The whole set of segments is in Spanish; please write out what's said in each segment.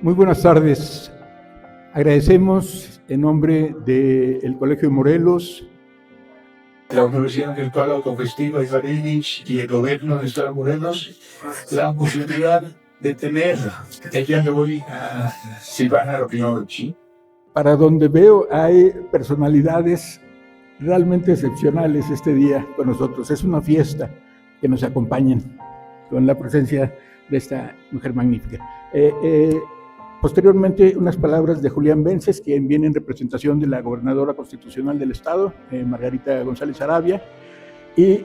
Muy buenas tardes. Agradecemos en nombre del Colegio de Morelos, la Universidad Virtual Autogestiva Ibarevich y el Gobierno del Estado de Morelos la posibilidad de tener el día de hoy a Silvana Rabinovich. Para donde veo hay personalidades realmente excepcionales este día con nosotros. Es una fiesta que nos acompañen con la presencia de esta mujer magnífica. Posteriormente, unas palabras de Julián Vences, quien viene en representación de la gobernadora constitucional del Estado, Margarita González Arabia, y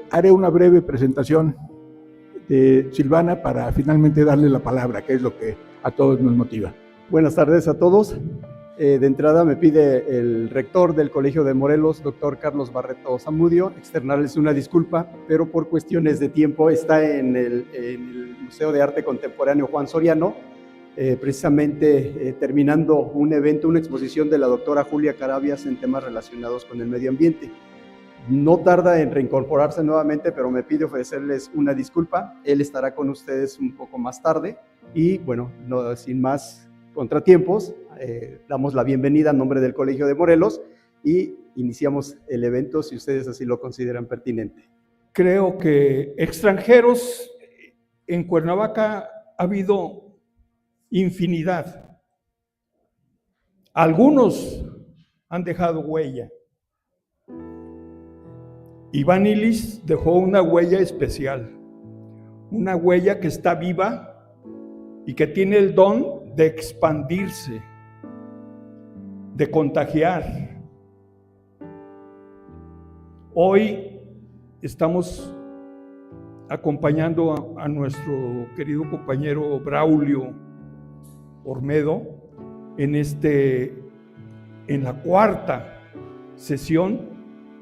haré una breve presentación de Silvana para finalmente darle la palabra, que es lo que a todos nos motiva. Buenas tardes a todos. De entrada me pide el rector del Colegio de Morelos, doctor Carlos Barreto Zamudio, externarles una disculpa, pero por cuestiones de tiempo está en el Museo de Arte Contemporáneo Juan Soriano, precisamente terminando un evento, una exposición de la doctora Julia Carabias en temas relacionados con el medio ambiente. No tarda en reincorporarse nuevamente, pero me pide ofrecerles una disculpa. Él estará con ustedes un poco más tarde y bueno, no, sin más contratiempos, damos la bienvenida en nombre del Colegio de Morelos y iniciamos el evento si ustedes así lo consideran pertinente. Creo que extranjeros en Cuernavaca ha habido infinidad. Algunos han dejado huella. Iván Illich dejó una huella especial, una huella que está viva y que tiene el don de expandirse, de contagiar. Hoy estamos acompañando a nuestro querido compañero Braulio Ormedo en la cuarta sesión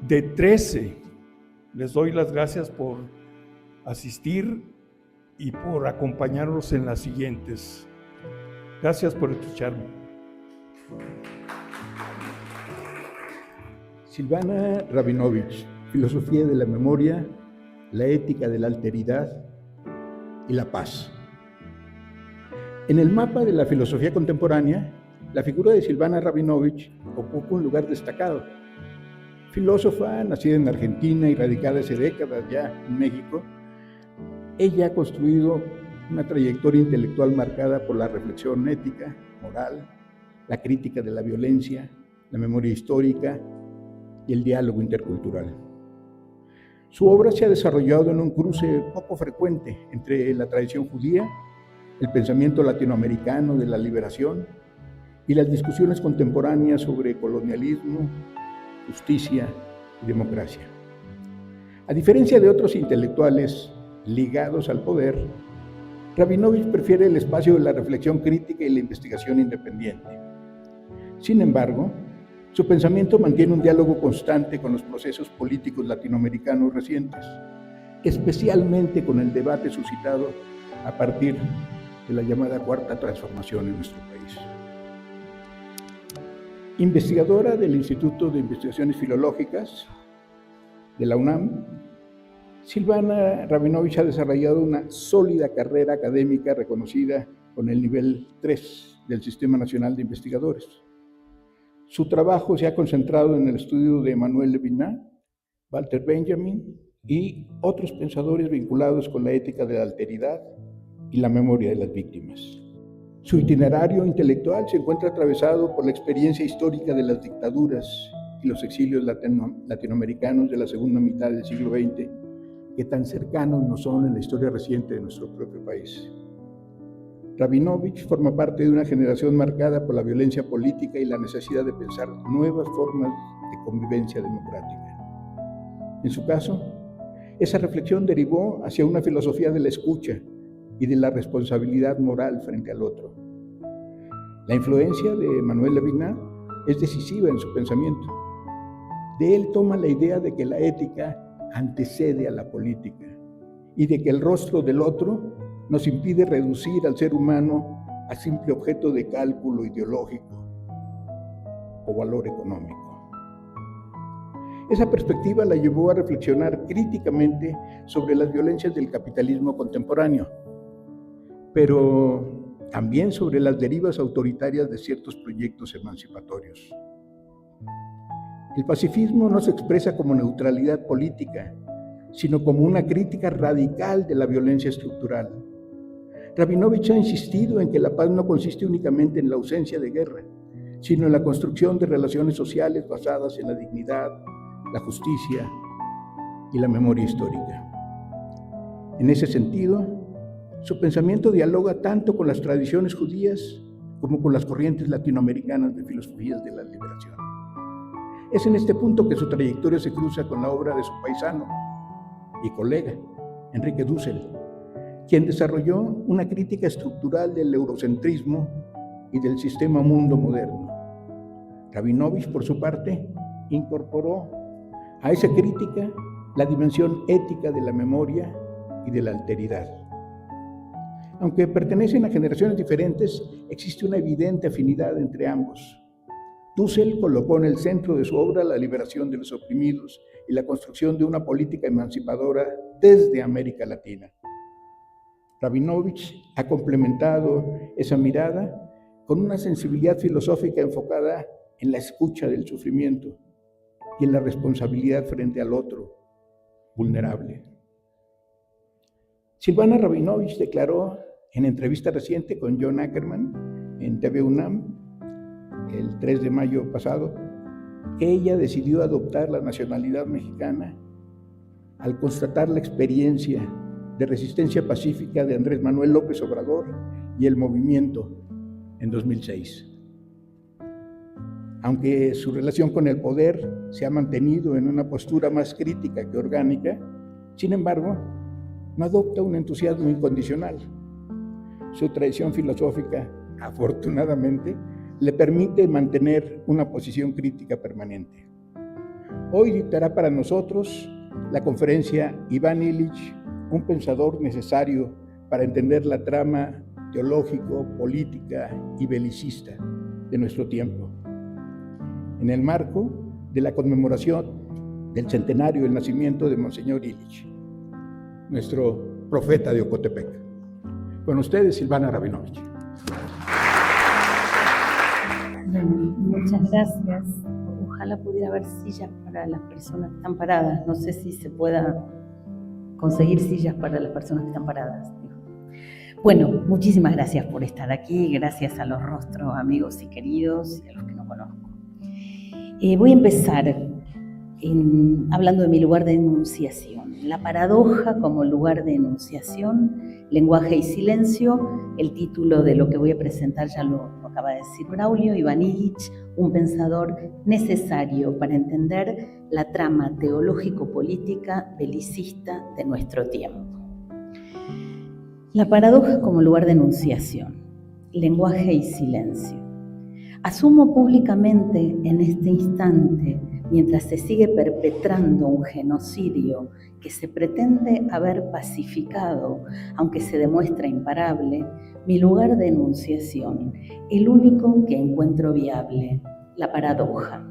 de 13. Les doy las gracias por asistir y por acompañarnos en las siguientes. Gracias por escucharme. Silvana Rabinovich, filosofía de la memoria, la ética de la alteridad y la paz. En el mapa de la filosofía contemporánea, la figura de Silvana Rabinovich ocupa un lugar destacado. Filósofa, nacida en Argentina y radicada hace décadas ya en México, ella ha construido una trayectoria intelectual marcada por la reflexión ética, moral, la crítica de la violencia, la memoria histórica y el diálogo intercultural. Su obra se ha desarrollado en un cruce poco frecuente entre la tradición judía, el pensamiento latinoamericano de la liberación y las discusiones contemporáneas sobre colonialismo, justicia y democracia. A diferencia de otros intelectuales ligados al poder, Rabinovich prefiere el espacio de la reflexión crítica y la investigación independiente. Sin embargo, su pensamiento mantiene un diálogo constante con los procesos políticos latinoamericanos recientes, especialmente con el debate suscitado a partir de la llamada Cuarta Transformación en nuestro país. Investigadora del Instituto de Investigaciones Filológicas de la UNAM, Silvana Rabinovich ha desarrollado una sólida carrera académica reconocida con el nivel 3 del Sistema Nacional de Investigadores. Su trabajo se ha concentrado en el estudio de Emmanuel Levinas, Walter Benjamin y otros pensadores vinculados con la ética de la alteridad y la memoria de las víctimas. Su itinerario intelectual se encuentra atravesado por la experiencia histórica de las dictaduras y los exilios latinoamericanos de la segunda mitad del siglo XX, que tan cercanos nos son en la historia reciente de nuestro propio país. Rabinovich forma parte de una generación marcada por la violencia política y la necesidad de pensar nuevas formas de convivencia democrática. En su caso, esa reflexión derivó hacia una filosofía de la escucha y de la responsabilidad moral frente al otro. La influencia de Manuel Levinas es decisiva en su pensamiento. De él toma la idea de que la ética antecede a la política y de que el rostro del otro nos impide reducir al ser humano a simple objeto de cálculo ideológico o valor económico. Esa perspectiva la llevó a reflexionar críticamente sobre las violencias del capitalismo contemporáneo, pero también sobre las derivas autoritarias de ciertos proyectos emancipatorios. El pacifismo no se expresa como neutralidad política, sino como una crítica radical de la violencia estructural. Rabinovich ha insistido en que la paz no consiste únicamente en la ausencia de guerra, sino en la construcción de relaciones sociales basadas en la dignidad, la justicia y la memoria histórica. En ese sentido, su pensamiento dialoga tanto con las tradiciones judías como con las corrientes latinoamericanas de filosofías de la liberación. Es en este punto que su trayectoria se cruza con la obra de su paisano y colega, Enrique Dussel, quien desarrolló una crítica estructural del eurocentrismo y del sistema mundo moderno. Rabinovich, por su parte, incorporó a esa crítica la dimensión ética de la memoria y de la alteridad. Aunque pertenecen a generaciones diferentes, existe una evidente afinidad entre ambos. Dussel colocó en el centro de su obra la liberación de los oprimidos y la construcción de una política emancipadora desde América Latina. Rabinovich ha complementado esa mirada con una sensibilidad filosófica enfocada en la escucha del sufrimiento y en la responsabilidad frente al otro, vulnerable. Silvana Rabinovich declaró en entrevista reciente con John Ackerman en TV UNAM, el 3 de mayo pasado, que ella decidió adoptar la nacionalidad mexicana al constatar la experiencia de resistencia pacífica de Andrés Manuel López Obrador y el movimiento en 2006. Aunque su relación con el poder se ha mantenido en una postura más crítica que orgánica, sin embargo, no adopta un entusiasmo incondicional. Su tradición filosófica, afortunadamente, le permite mantener una posición crítica permanente. Hoy dictará para nosotros la conferencia Iván Illich, un pensador necesario para entender la trama teológico, política y belicista de nuestro tiempo. En el marco de la conmemoración del centenario del nacimiento de Monseñor Illich, nuestro profeta de Ocotepec. Con ustedes, Silvana Rabinovich. Muchas gracias. Ojalá pudiera haber sillas para las personas que están paradas. No sé si se pueda conseguir sillas para las personas que están paradas. Bueno, muchísimas gracias por estar aquí. Gracias a los rostros amigos y queridos y a los que no conozco. Voy a empezar hablando de mi lugar de enunciación. La paradoja como lugar de enunciación, lenguaje y silencio. El título de lo que voy a presentar ya lo acaba de decir Braulio. Iván Illich, un pensador necesario para entender la trama teológico-política belicista de nuestro tiempo. La paradoja como lugar de enunciación, lenguaje y silencio. Asumo públicamente en este instante, mientras se sigue perpetrando un genocidio que se pretende haber pacificado, aunque se demuestra imparable, mi lugar de enunciación, el único que encuentro viable, la paradoja.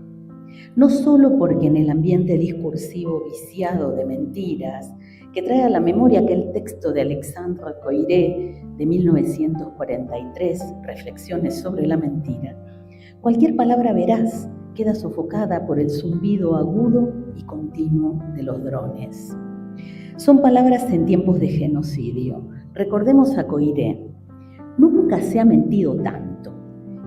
No solo porque en el ambiente discursivo viciado de mentiras, que trae a la memoria aquel texto de Alexandre Coiré de 1943, Reflexiones sobre la mentira, cualquier palabra veraz queda sofocada por el zumbido agudo y continuo de los drones. Son palabras en tiempos de genocidio. Recordemos a Coiré. Nunca se ha mentido tanto.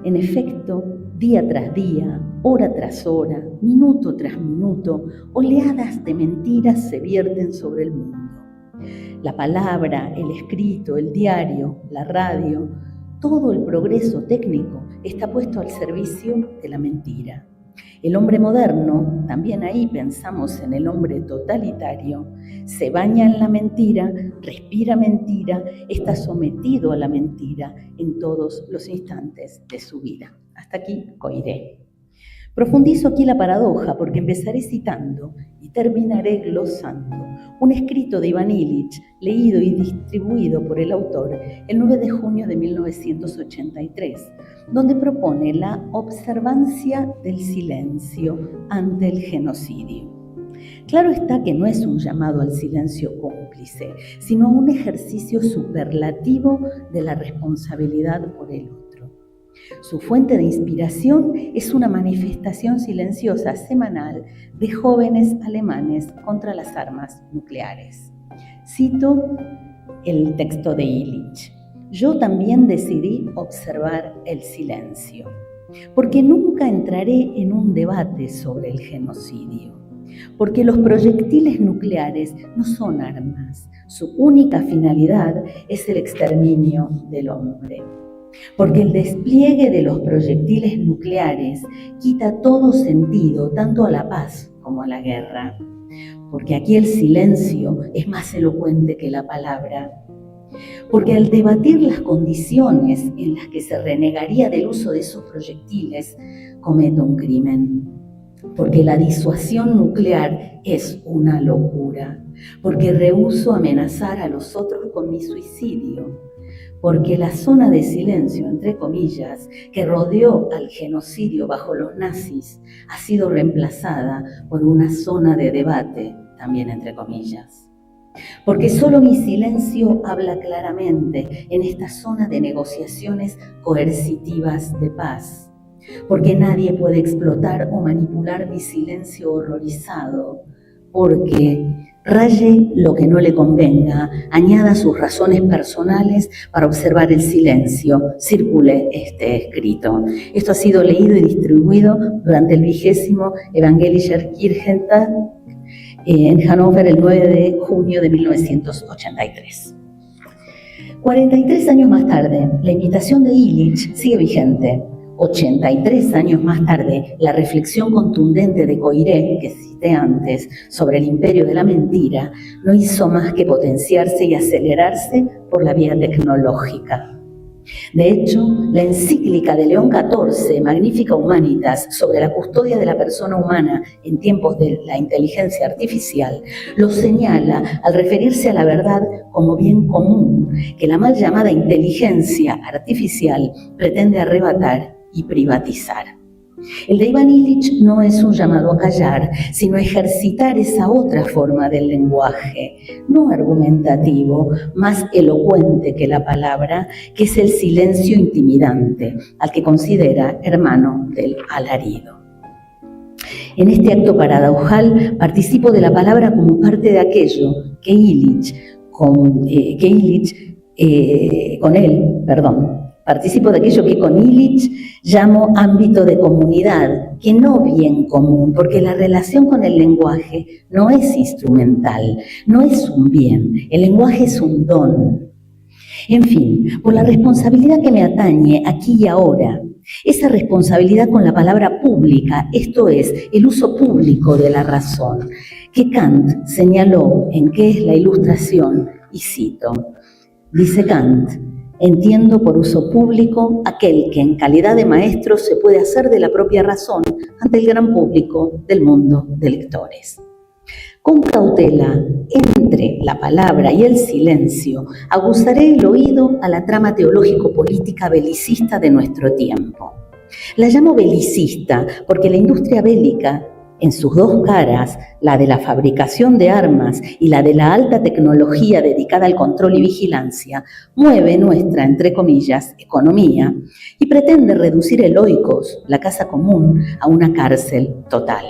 En efecto, día tras día, hora tras hora, minuto tras minuto, oleadas de mentiras se vierten sobre el mundo. La palabra, el escrito, el diario, la radio, todo el progreso técnico está puesto al servicio de la mentira. El hombre moderno, también ahí pensamos en el hombre totalitario, se baña en la mentira, respira mentira, está sometido a la mentira en todos los instantes de su vida. Hasta aquí Coiré. Profundizo aquí la paradoja porque empezaré citando y terminaré glosando un escrito de Iván Illich, leído y distribuido por el autor el 9 de junio de 1983, donde propone la observancia del silencio ante el genocidio. Claro está que no es un llamado al silencio cómplice, sino un ejercicio superlativo de la responsabilidad por el otro. Su fuente de inspiración es una manifestación silenciosa semanal de jóvenes alemanes contra las armas nucleares. Cito el texto de Illich. Yo también decidí observar el silencio, porque nunca entraré en un debate sobre el genocidio, porque los proyectiles nucleares no son armas, su única finalidad es el exterminio del hombre. Porque el despliegue de los proyectiles nucleares quita todo sentido tanto a la paz como a la guerra. Porque aquí el silencio es más elocuente que la palabra. Porque al debatir las condiciones en las que se renegaría del uso de esos proyectiles, cometo un crimen. Porque la disuasión nuclear es una locura. Porque rehúso amenazar a los otros con mi suicidio. Porque la zona de silencio, entre comillas, que rodeó al genocidio bajo los nazis, ha sido reemplazada por una zona de debate, también entre comillas. Porque solo mi silencio habla claramente en esta zona de negociaciones coercitivas de paz. Porque nadie puede explotar o manipular mi silencio horrorizado. Porque raye lo que no le convenga, añada sus razones personales para observar el silencio, circule este escrito. Esto ha sido leído y distribuido durante el 20º Evangelischer Kirchentag en Hannover el 9 de junio de 1983. 43 años más tarde, la invitación de Illich sigue vigente. 83 años más tarde, la reflexión contundente de Coiré, que cité antes, sobre el imperio de la mentira, no hizo más que potenciarse y acelerarse por la vía tecnológica. De hecho, la encíclica de León XIV, Magnifica Humanitas, sobre la custodia de la persona humana en tiempos de la inteligencia artificial, lo señala al referirse a la verdad como bien común que la mal llamada inteligencia artificial pretende arrebatar y privatizar. El de Iván Illich no es un llamado a callar, sino a ejercitar esa otra forma del lenguaje, no argumentativo, más elocuente que la palabra, que es el silencio intimidante, al que considera hermano del alarido. En este acto paradojal participo de la palabra como parte de aquello que Participo de aquello que con Illich llamo ámbito de comunidad, que no bien común, porque la relación con el lenguaje no es instrumental, no es un bien, el lenguaje es un don. En fin, por la responsabilidad que me atañe aquí y ahora, esa responsabilidad con la palabra pública, esto es, el uso público de la razón, que Kant señaló en qué es la ilustración, y cito, dice Kant: entiendo por uso público aquel que en calidad de maestro se puede hacer de la propia razón ante el gran público del mundo de lectores. Con cautela, entre la palabra y el silencio, aguzaré el oído a la trama teológico-política belicista de nuestro tiempo. La llamo belicista porque la industria bélica, en sus dos caras, la de la fabricación de armas y la de la alta tecnología dedicada al control y vigilancia, mueve nuestra, entre comillas, economía y pretende reducir el oikos, la casa común, a una cárcel total.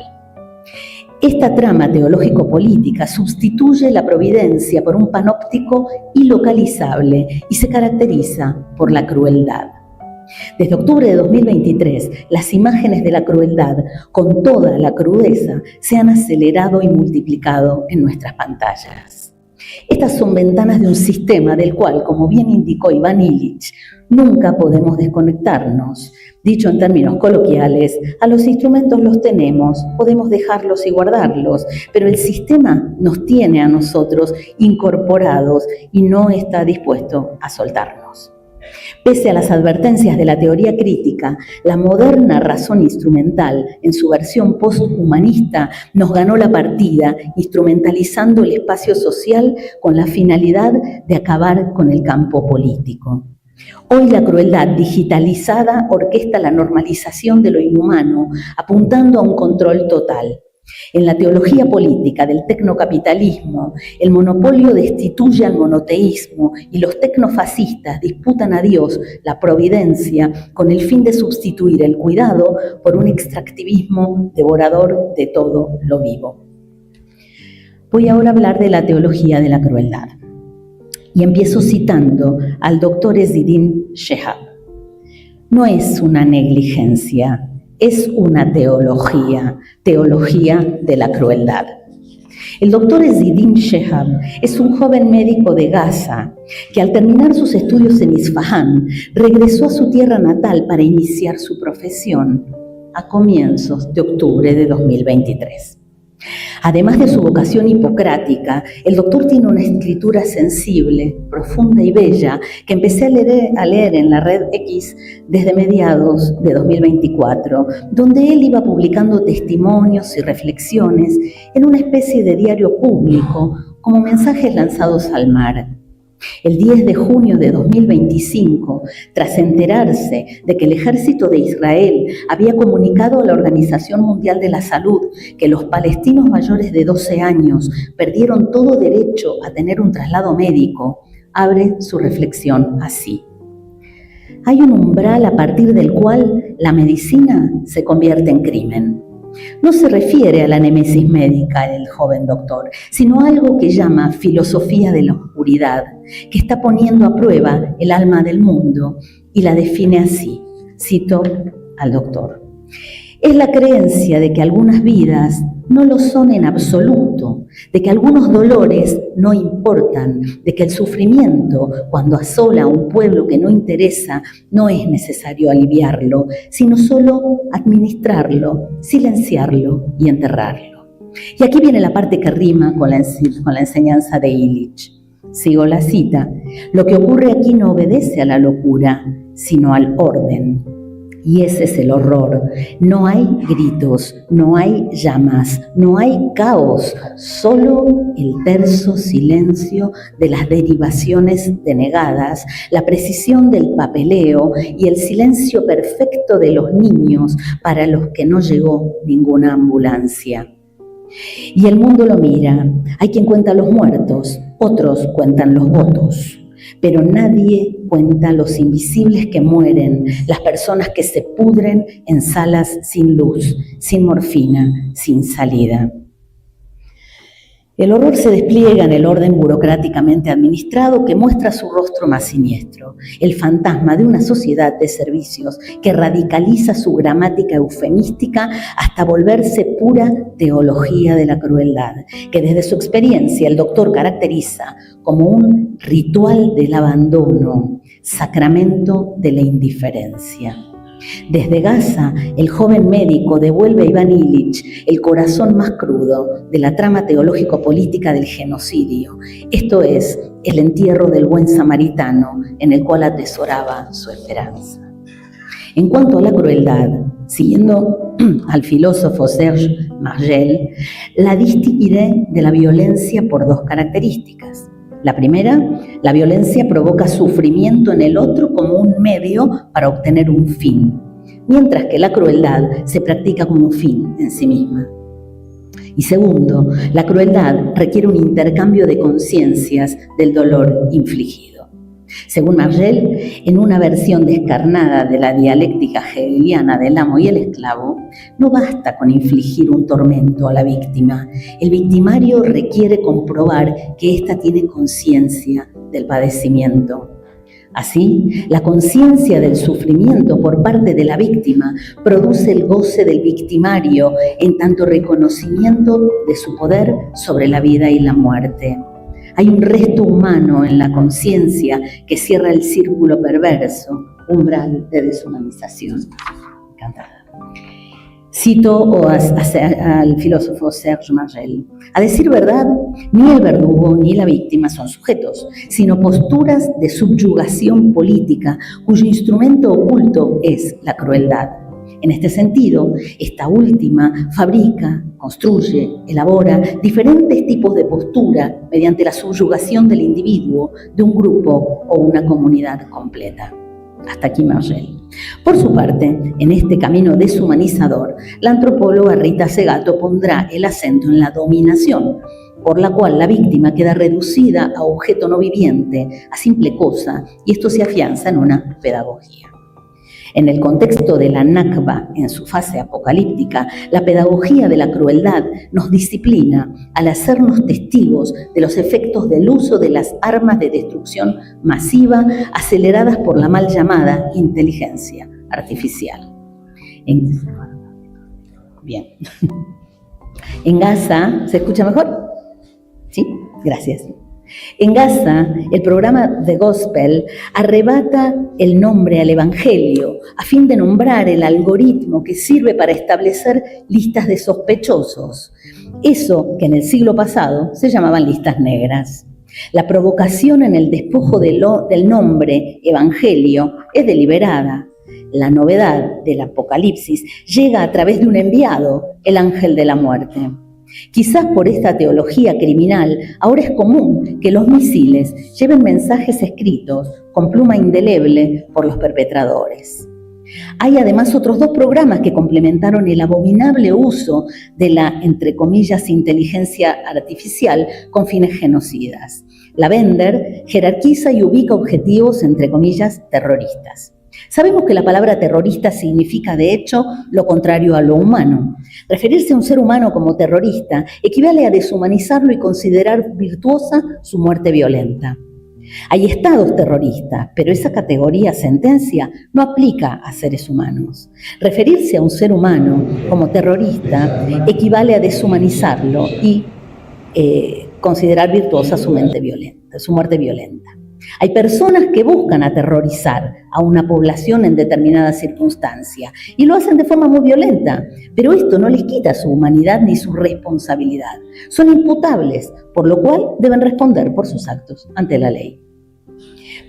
Esta trama teológico-política sustituye la providencia por un panóptico ilocalizable y se caracteriza por la crueldad. Desde octubre de 2023, las imágenes de la crueldad, con toda la crudeza, se han acelerado y multiplicado en nuestras pantallas. Estas son ventanas de un sistema del cual, como bien indicó Iván Illich, nunca podemos desconectarnos. Dicho en términos coloquiales, a los instrumentos los tenemos, podemos dejarlos y guardarlos, pero el sistema nos tiene a nosotros incorporados y no está dispuesto a soltarnos. Pese a las advertencias de la teoría crítica, la moderna razón instrumental, en su versión posthumanista, nos ganó la partida, instrumentalizando el espacio social con la finalidad de acabar con el campo político. Hoy la crueldad digitalizada orquesta la normalización de lo inhumano, apuntando a un control total. En la teología política del tecnocapitalismo, el monopolio destituye al monoteísmo y los tecnofascistas disputan a Dios, la providencia, con el fin de sustituir el cuidado por un extractivismo devorador de todo lo vivo. Voy ahora a hablar de la teología de la crueldad. Y empiezo citando al doctor Ezzedine Shehab. No es una negligencia, es una teología de la crueldad. El doctor Ezzedine Shehab es un joven médico de Gaza que al terminar sus estudios en Isfahán regresó a su tierra natal para iniciar su profesión a comienzos de octubre de 2023. Además de su vocación hipocrática, el doctor tiene una escritura sensible, profunda y bella que empecé a leer en la red X desde mediados de 2024, donde él iba publicando testimonios y reflexiones en una especie de diario público como mensajes lanzados al mar. El 10 de junio de 2025, tras enterarse de que el ejército de Israel había comunicado a la Organización Mundial de la Salud que los palestinos mayores de 12 años perdieron todo derecho a tener un traslado médico, abre su reflexión así. Hay un umbral a partir del cual la medicina se convierte en crimen. No se refiere a la némesis médica del joven doctor, sino a algo que llama filosofía de la oscuridad, que está poniendo a prueba el alma del mundo y la define así, cito al doctor. Es la creencia de que algunas vidas no lo son en absoluto, de que algunos dolores no importan, de que el sufrimiento, cuando asola a un pueblo que no interesa, no es necesario aliviarlo, sino solo administrarlo, silenciarlo y enterrarlo. Y aquí viene la parte que rima con la enseñanza de Illich. Sigo la cita. Lo que ocurre aquí no obedece a la locura, sino al orden. Y ese es el horror. No hay gritos, no hay llamas, no hay caos, solo el terso silencio de las derivaciones denegadas, la precisión del papeleo y el silencio perfecto de los niños para los que no llegó ninguna ambulancia. Y el mundo lo mira. Hay quien cuenta los muertos, otros cuentan los votos. Pero nadie cuenta los invisibles que mueren, las personas que se pudren en salas sin luz, sin morfina, sin salida. El horror se despliega en el orden burocráticamente administrado que muestra su rostro más siniestro, el fantasma de una sociedad de servicios que radicaliza su gramática eufemística hasta volverse pura teología de la crueldad, que desde su experiencia el doctor caracteriza como un ritual del abandono, sacramento de la indiferencia. Desde Gaza, el joven médico devuelve a Iván Illich el corazón más crudo de la trama teológico-política del genocidio, esto es, el entierro del buen samaritano en el cual atesoraba su esperanza. En cuanto a la crueldad, siguiendo al filósofo Serge Margel, la distinguiré de la violencia por dos características. La primera, la violencia provoca sufrimiento en el otro como un medio para obtener un fin, mientras que la crueldad se practica como un fin en sí misma. Y segundo, la crueldad requiere un intercambio de conciencias del dolor infligido. Según Margel, en una versión descarnada de la dialéctica hegeliana del amo y el esclavo, no basta con infligir un tormento a la víctima. El victimario requiere comprobar que ésta tiene conciencia del padecimiento. Así, la conciencia del sufrimiento por parte de la víctima produce el goce del victimario en tanto reconocimiento de su poder sobre la vida y la muerte. Hay un resto humano en la conciencia que cierra el círculo perverso, umbral de deshumanización. Encantada. Cito al filósofo Serge Margel. A decir verdad, ni el verdugo ni la víctima son sujetos, sino posturas de subyugación política cuyo instrumento oculto es la crueldad. En este sentido, esta última fabrica, construye, elabora diferentes tipos de postura mediante la subyugación del individuo, de un grupo o una comunidad completa. Hasta aquí Margel. Por su parte, en este camino deshumanizador, la antropóloga Rita Segato pondrá el acento en la dominación, por la cual la víctima queda reducida a objeto no viviente, a simple cosa, y esto se afianza en una pedagogía. En el contexto de la Nakba, en su fase apocalíptica, la pedagogía de la crueldad nos disciplina al hacernos testigos de los efectos del uso de las armas de destrucción masiva aceleradas por la mal llamada inteligencia artificial. Bien. En Gaza, ¿se escucha mejor? ¿Sí? Gracias. En Gaza, el programa The Gospel arrebata el nombre al Evangelio a fin de nombrar el algoritmo que sirve para establecer listas de sospechosos. Eso que en el siglo pasado se llamaban listas negras. La provocación en el despojo del nombre Evangelio es deliberada. La novedad del Apocalipsis llega a través de un enviado, el ángel de la muerte. Quizás por esta teología criminal, ahora es común que los misiles lleven mensajes escritos con pluma indeleble por los perpetradores. Hay además otros dos programas que complementaron el abominable uso de la, entre comillas, inteligencia artificial con fines genocidas. La Bender jerarquiza y ubica objetivos, entre comillas, terroristas. Sabemos que la palabra terrorista significa, de hecho, lo contrario a lo humano. Referirse a un ser humano como terrorista equivale a deshumanizarlo y considerar virtuosa su muerte violenta. Hay estados terroristas, pero esa categoría sentencia no aplica a seres humanos. Referirse a un ser humano como terrorista equivale a deshumanizarlo y considerar virtuosa su muerte violenta. Hay personas que buscan aterrorizar a una población en determinada circunstancia y lo hacen de forma muy violenta, pero esto no les quita su humanidad ni su responsabilidad. Son imputables, por lo cual deben responder por sus actos ante la ley.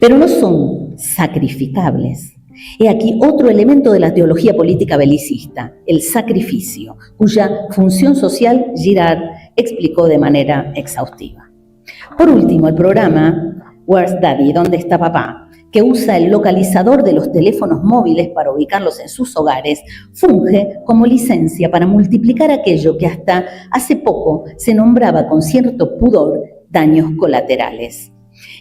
Pero no son sacrificables. He aquí otro elemento de la teología política belicista, el sacrificio, cuya función social Girard explicó de manera exhaustiva. Por último, el programa Where's Daddy? ¿Dónde está papá?, que usa el localizador de los teléfonos móviles para ubicarlos en sus hogares, funge como licencia para multiplicar aquello que hasta hace poco se nombraba con cierto pudor daños colaterales.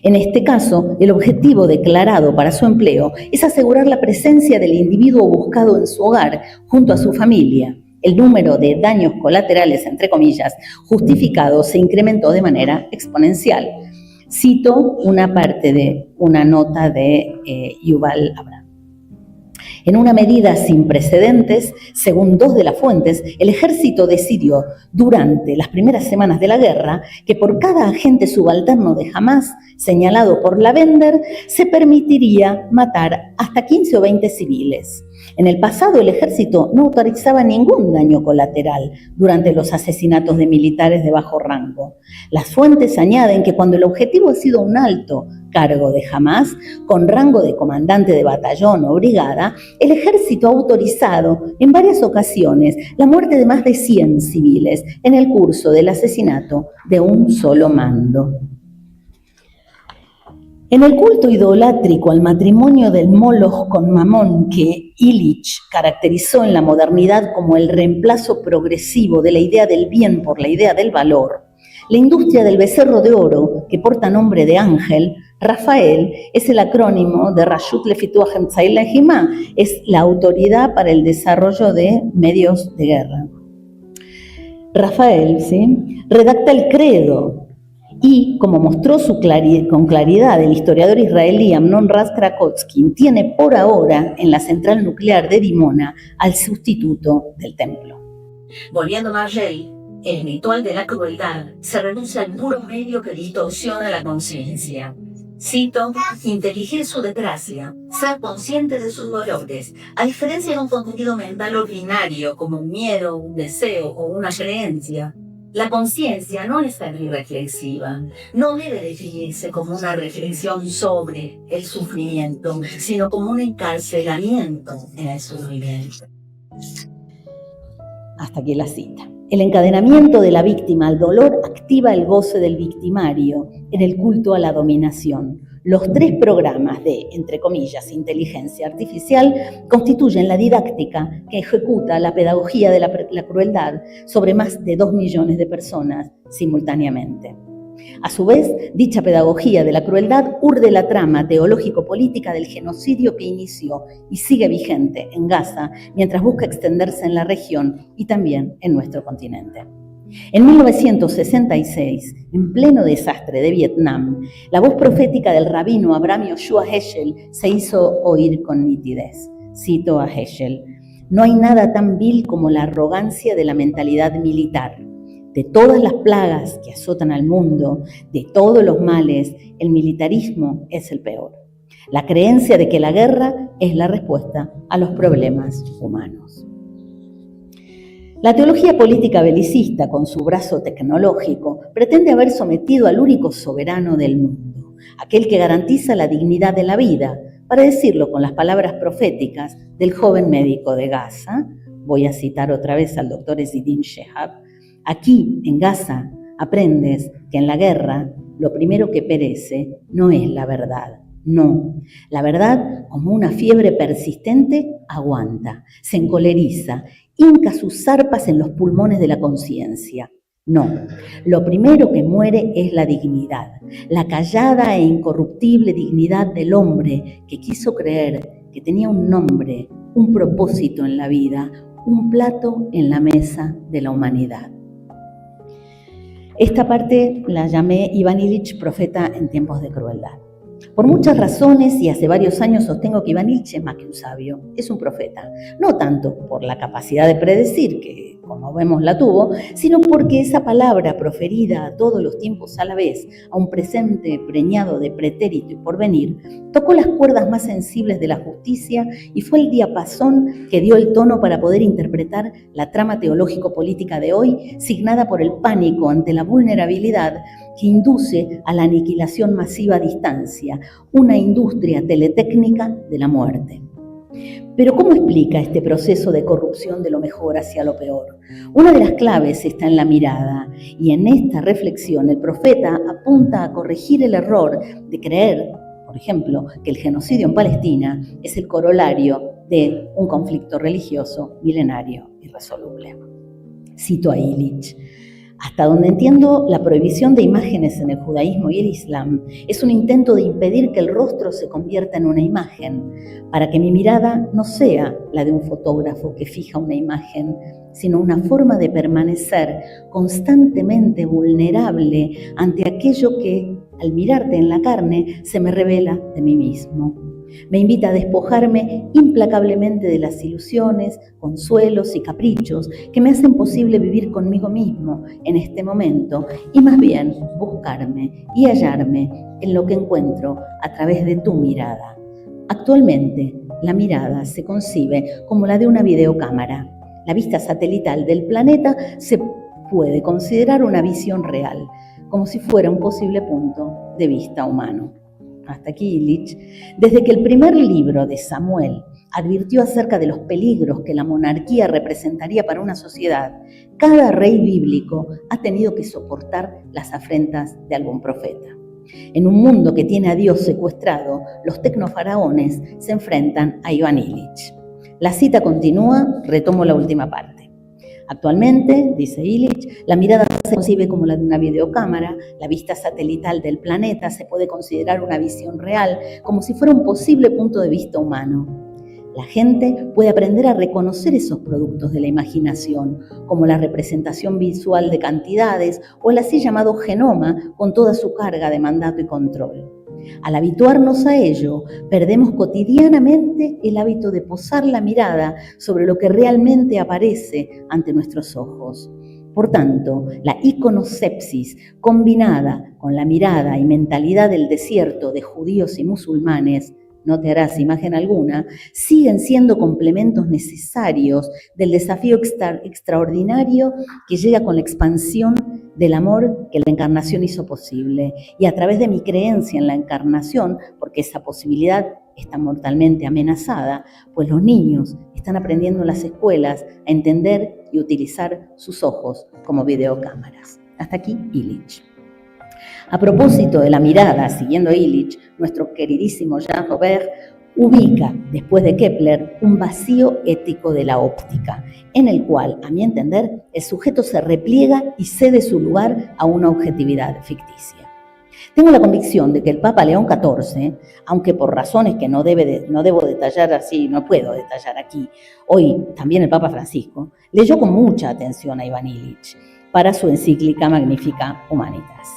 En este caso, el objetivo declarado para su empleo es asegurar la presencia del individuo buscado en su hogar junto a su familia. El número de daños colaterales, entre comillas, justificados se incrementó de manera exponencial. Cito una parte de una nota de Yuval Abraham. En una medida sin precedentes, según dos de las fuentes, el ejército decidió durante las primeras semanas de la guerra que por cada agente subalterno de Hamás señalado por la Bender se permitiría matar hasta 15 o 20 civiles. En el pasado, el ejército no autorizaba ningún daño colateral durante los asesinatos de militares de bajo rango. Las fuentes añaden que cuando el objetivo ha sido un alto cargo de Hamás, con rango de comandante de batallón o brigada, el ejército ha autorizado en varias ocasiones la muerte de más de 100 civiles en el curso del asesinato de un solo mando. En el culto idolátrico al matrimonio del Moloch con Mamón, que Illich caracterizó en la modernidad como el reemplazo progresivo de la idea del bien por la idea del valor, la industria del becerro de oro, que porta nombre de ángel, Rafael, es el acrónimo de Rashut Lefituach Emtzai Lehima, es la autoridad para el desarrollo de medios de guerra. Rafael, ¿sí?, redacta el credo. Y, como mostró con claridad el historiador israelí Amnon Raz Krakowski, tiene por ahora en la central nuclear de Dimona al sustituto del templo. Volviendo a Margel, el ritual de la crueldad se reduce al puro medio que distorsiona la conciencia. Cito, inteligir su desgracia, ser consciente de sus dolores, a diferencia de un contenido mental ordinario como un miedo, un deseo o una creencia. La conciencia no es tan irreflexiva, no debe definirse como una reflexión sobre el sufrimiento, sino como un encarcelamiento en el sufrimiento. Hasta aquí la cita. El encadenamiento de la víctima al dolor activa el goce del victimario en el culto a la dominación. Los 3 programas de, entre comillas, inteligencia artificial constituyen la didáctica que ejecuta la pedagogía de la crueldad sobre más de 2 millones de personas simultáneamente. A su vez, dicha pedagogía de la crueldad urde la trama teológico-política del genocidio que inició y sigue vigente en Gaza mientras busca extenderse en la región y también en nuestro continente. En 1966, en pleno desastre de Vietnam, la voz profética del rabino Abraham Yoshua Heschel se hizo oír con nitidez. Cito a Heschel: «No hay nada tan vil como la arrogancia de la mentalidad militar. De todas las plagas que azotan al mundo, de todos los males, el militarismo es el peor. La creencia de que la guerra es la respuesta a los problemas humanos». La teología política belicista, con su brazo tecnológico, pretende haber sometido al único soberano del mundo, aquel que garantiza la dignidad de la vida, para decirlo con las palabras proféticas del joven médico de Gaza. Voy a citar otra vez al doctor Ezzedine Shehab: «Aquí, en Gaza, aprendes que en la guerra lo primero que perece no es la verdad. No, la verdad, como una fiebre persistente, aguanta, se encoleriza, hinca sus zarpas en los pulmones de la conciencia. No, lo primero que muere es la dignidad, la callada e incorruptible dignidad del hombre que quiso creer que tenía un nombre, un propósito en la vida, un plato en la mesa de la humanidad». Esta parte la llamé Iván Ilich profeta en tiempos de crueldad. Por muchas razones, y hace varios años sostengo que Iván Ilich es más que un sabio, es un profeta. No tanto por la capacidad de predecir, que como vemos la tuvo, sino porque esa palabra proferida a todos los tiempos a la vez, a un presente preñado de pretérito y porvenir, tocó las cuerdas más sensibles de la justicia y fue el diapasón que dio el tono para poder interpretar la trama teológico-política de hoy, signada por el pánico ante la vulnerabilidad que induce a la aniquilación masiva a distancia, una industria teletécnica de la muerte. Pero ¿cómo explica este proceso de corrupción de lo mejor hacia lo peor? Una de las claves está en la mirada, y en esta reflexión el profeta apunta a corregir el error de creer, por ejemplo, que el genocidio en Palestina es el corolario de un conflicto religioso milenario irresoluble. Cito a Illich: «Hasta donde entiendo, la prohibición de imágenes en el judaísmo y el islam es un intento de impedir que el rostro se convierta en una imagen, para que mi mirada no sea la de un fotógrafo que fija una imagen, sino una forma de permanecer constantemente vulnerable ante aquello que, al mirarte en la carne, se me revela de mí mismo. Me invita a despojarme implacablemente de las ilusiones, consuelos y caprichos que me hacen posible vivir conmigo mismo en este momento y más bien buscarme y hallarme en lo que encuentro a través de tu mirada. Actualmente, la mirada se concibe como la de una videocámara. La vista satelital del planeta se puede considerar una visión real, como si fuera un posible punto de vista humano». Hasta aquí Illich. Desde que el primer libro de Samuel advirtió acerca de los peligros que la monarquía representaría para una sociedad, cada rey bíblico ha tenido que soportar las afrentas de algún profeta. En un mundo que tiene a Dios secuestrado, los tecnofaraones se enfrentan a Iván Ilich. La cita continúa, retomo la última parte. Actualmente, dice Illich, la mirada se concibe como la de una videocámara, la vista satelital del planeta se puede considerar una visión real, como si fuera un posible punto de vista humano. La gente puede aprender a reconocer esos productos de la imaginación, como la representación visual de cantidades o el así llamado genoma con toda su carga de mandato y control. Al habituarnos a ello, perdemos cotidianamente el hábito de posar la mirada sobre lo que realmente aparece ante nuestros ojos. Por tanto, la iconosepsis combinada con la mirada y mentalidad del desierto de judíos y musulmanes, no te harás imagen alguna, siguen siendo complementos necesarios del desafío extraordinario que llega con la expansión del amor que la encarnación hizo posible. Y a través de mi creencia en la encarnación, porque esa posibilidad está mortalmente amenazada, pues los niños están aprendiendo en las escuelas a entender y utilizar sus ojos como videocámaras. Hasta aquí Illich. A propósito de la mirada, siguiendo a Illich, nuestro queridísimo Jean Robert ubica, después de Kepler, un vacío ético de la óptica, en el cual, a mi entender, el sujeto se repliega y cede su lugar a una objetividad ficticia. Tengo la convicción de que el Papa León XIV, aunque por razones que no debo detallar así, no puedo detallar aquí, hoy también el Papa Francisco, leyó con mucha atención a Ivan Illich para su encíclica Magnificat Humanitas.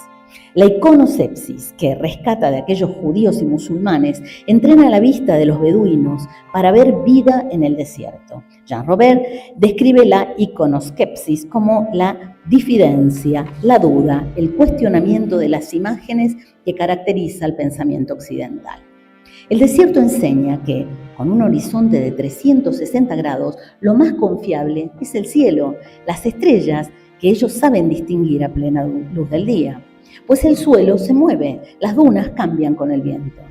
La iconosepsis, que rescata de aquellos judíos y musulmanes, entrena la vista de los beduinos para ver vida en el desierto. Jean Robert describe la iconoskepsis como la difidencia, la duda, el cuestionamiento de las imágenes que caracteriza al pensamiento occidental. El desierto enseña que, con un horizonte de 360 grados, lo más confiable es el cielo, las estrellas que ellos saben distinguir a plena luz del día. Pues el suelo se mueve, las dunas cambian con el viento.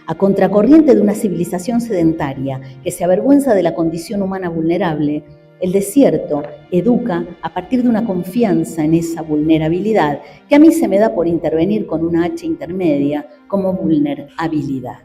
A contracorriente de una civilización sedentaria que se avergüenza de la condición humana vulnerable, el desierto educa a partir de una confianza en esa vulnerabilidad que a mí se me da por intervenir con una H intermedia como vulnerabilidad.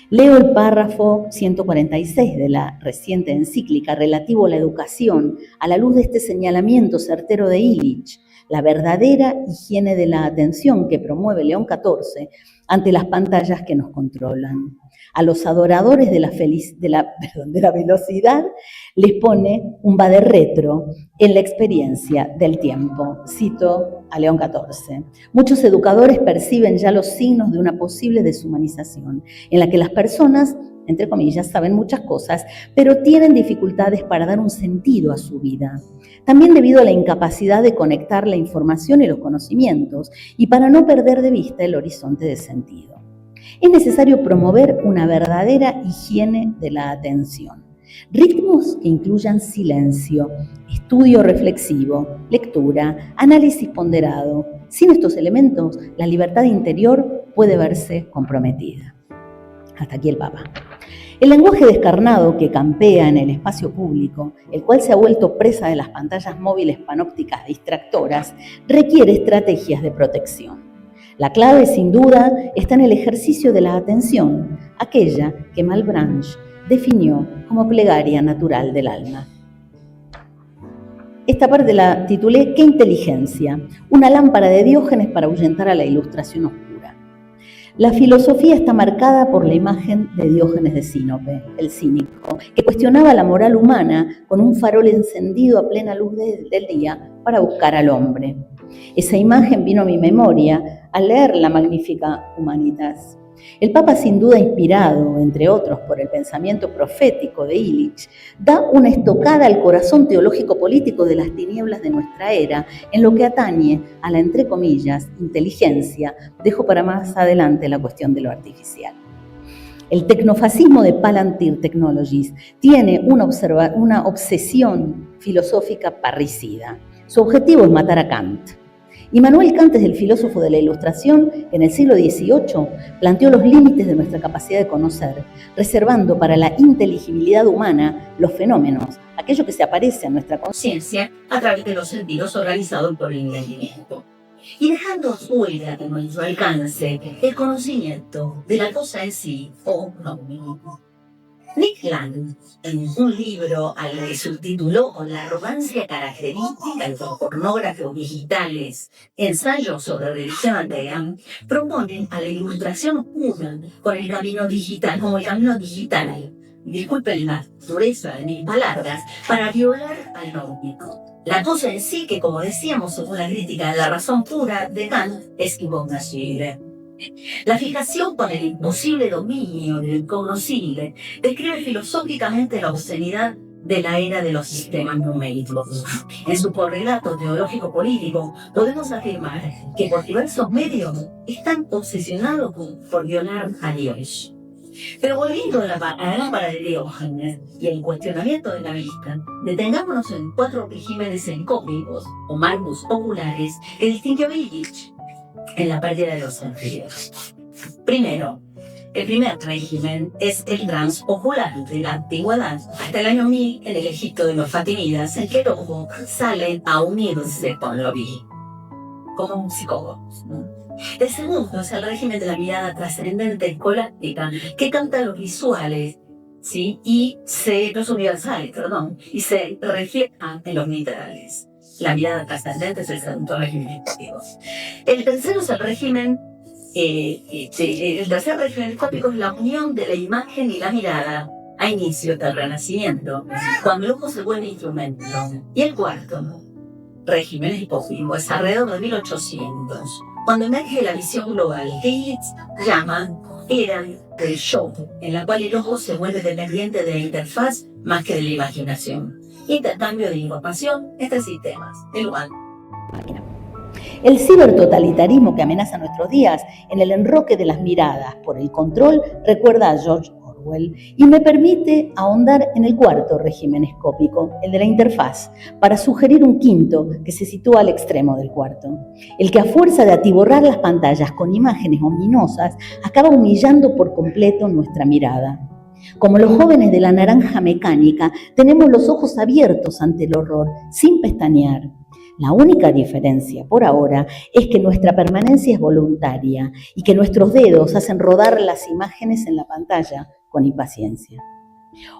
Leo el párrafo 146 de la reciente encíclica relativo a la educación a la luz de este señalamiento certero de Illich, la verdadera higiene de la atención que promueve León XIV ante las pantallas que nos controlan. A los adoradores de la velocidad les pone un va de retro en la experiencia del tiempo. Cito a León XIV. Muchos educadores perciben ya los signos de una posible deshumanización, en la que las personas, entre comillas, saben muchas cosas, pero tienen dificultades para dar un sentido a su vida. También debido a la incapacidad de conectar la información y los conocimientos, y para no perder de vista el horizonte de sentido. Es necesario promover una verdadera higiene de la atención. Ritmos que incluyan silencio, estudio reflexivo, lectura, análisis ponderado. Sin estos elementos, la libertad interior puede verse comprometida. Hasta aquí el Papa. El lenguaje descarnado que campea en el espacio público, el cual se ha vuelto presa de las pantallas móviles panópticas distractoras, requiere estrategias de protección. La clave, sin duda, está en el ejercicio de la atención, aquella que Malebranche definió como plegaria natural del alma. Esta parte la titulé ¿Qué inteligencia? Una lámpara de Diógenes para ahuyentar a la ilustración oscura. La filosofía está marcada por la imagen de Diógenes de Sinope, el cínico, que cuestionaba la moral humana con un farol encendido a plena luz del día para buscar al hombre. Esa imagen vino a mi memoria al leer la Magnificat Humanitas. El Papa, sin duda inspirado, entre otros, por el pensamiento profético de Illich, da una estocada al corazón teológico-político de las tinieblas de nuestra era en lo que atañe a la, entre comillas, inteligencia. Dejo para más adelante la cuestión de lo artificial. El tecnofascismo de Palantir Technologies tiene una obsesión filosófica parricida. Su objetivo es matar a Kant. Immanuel Kant es el filósofo de la Ilustración que en el siglo XVIII planteó los límites de nuestra capacidad de conocer, reservando para la inteligibilidad humana los fenómenos, aquello que se aparece en nuestra conciencia a través de los sentidos organizados por el entendimiento. Y dejando fuera de nuestro alcance el conocimiento de la cosa en sí o no mismo. Nick Land, en un libro al que subtituló La arrogancia característica de los pornógrafos digitales, ensayos sobre religión atea, proponen a la ilustración pura con el camino digital, como el camino digital, disculpen la dureza de mis palabras, para violar al nómico. La cosa en sí, que como decíamos según la crítica de la razón pura de Kant, es imposible. La fijación con el imposible dominio del conocible describe filosóficamente la obscenidad de la era de los sistemas numéricos. En su correlato teológico-político podemos afirmar que por diversos medios están obsesionados por violar a Dios. Pero volviendo a la lámpara de Diógenes y el cuestionamiento de la vista, detengámonos en 4 regímenes encópicos o marcos oculares que distinguió Illich en la pérdida de los sentidos. Primero, el primer régimen es el transocular de la antigüedad, hasta el año 1000 en el Egipto de los Fatímidas, en que el ojo sale a unirse con lo vi, como un psicólogo, ¿no? El segundo es el régimen de la mirada trascendente escolástica, que capta los visuales, ¿sí? Los universales, y se refleja en los literales. La mirada trascendente es el segundo régimen escópico. El tercero es el régimen el tercer régimen escópico es la unión de la imagen y la mirada a inicio del Renacimiento, cuando el ojo se vuelve instrumento. Y el cuarto régimen escópico es alrededor de 1800, cuando emerge la visión global que Illich llama era del shock, en la cual el ojo se vuelve dependiente de la interfaz más que de la imaginación. Intercambio de información entre sistemas, el one. El cibertotalitarismo que amenaza nuestros días en el enroque de las miradas por el control recuerda a George Orwell y me permite ahondar en el cuarto régimen escópico, el de la interfaz, para sugerir un quinto que se sitúa al extremo del cuarto, el que a fuerza de atiborrar las pantallas con imágenes ominosas acaba humillando por completo nuestra mirada. Como los jóvenes de la naranja mecánica, tenemos los ojos abiertos ante el horror, sin pestañear. La única diferencia, por ahora, es que nuestra permanencia es voluntaria y que nuestros dedos hacen rodar las imágenes en la pantalla con impaciencia.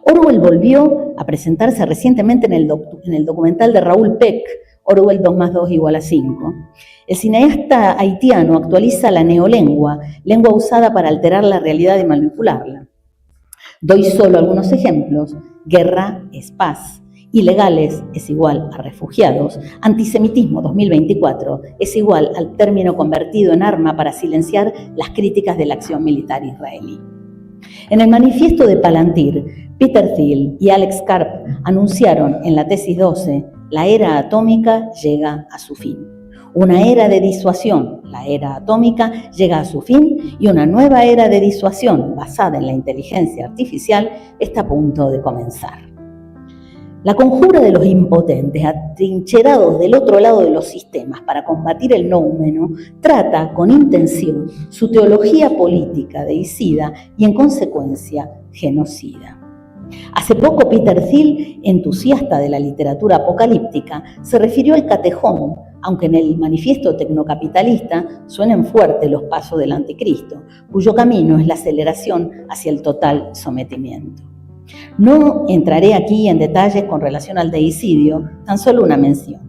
Orwell volvió a presentarse recientemente en el documental de Raúl Peck, Orwell 2+2=5. El cineasta haitiano actualiza la neolengua, lengua usada para alterar la realidad y manipularla. Doy solo algunos ejemplos. Guerra es paz. Ilegales es igual a refugiados. Antisemitismo 2024 es igual al término convertido en arma para silenciar las críticas de la acción militar israelí. En el manifiesto de Palantir, Peter Thiel y Alex Karp anunciaron en la tesis 12: la era atómica llega a su fin. Una era de disuasión, la era atómica, llega a su fin y una nueva era de disuasión basada en la inteligencia artificial está a punto de comenzar. La conjura de los impotentes, atrincherados del otro lado de los sistemas para combatir el noumeno, trata con intención su teología política deicida y, en consecuencia, genocida. Hace poco Peter Thiel, entusiasta de la literatura apocalíptica, se refirió al catejón, aunque en el manifiesto tecnocapitalista suenen fuertes los pasos del anticristo, cuyo camino es la aceleración hacia el total sometimiento. No entraré aquí en detalles con relación al deicidio, tan solo una mención.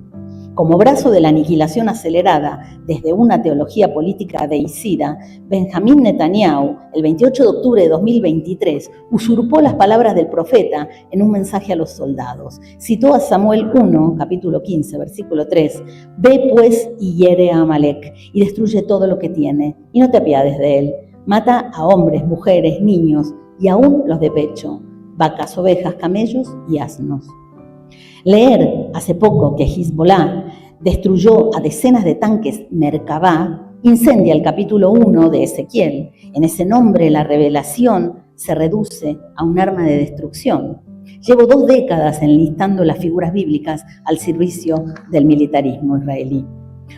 Como brazo de la aniquilación acelerada desde una teología política deicida, Benjamín Netanyahu, el 28 de octubre de 2023, usurpó las palabras del profeta en un mensaje a los soldados. Citó a Samuel 1, capítulo 15, versículo 3, «Ve pues y hiere a Amalek, y destruye todo lo que tiene, y no te apiades de él. Mata a hombres, mujeres, niños, y aún los de pecho, vacas, ovejas, camellos y asnos». Leer hace poco que Hezbollah destruyó a decenas de tanques Merkabah incendia el capítulo 1 de Ezequiel. En ese nombre la revelación se reduce a un arma de destrucción. Llevo 2 décadas enlistando las figuras bíblicas al servicio del militarismo israelí.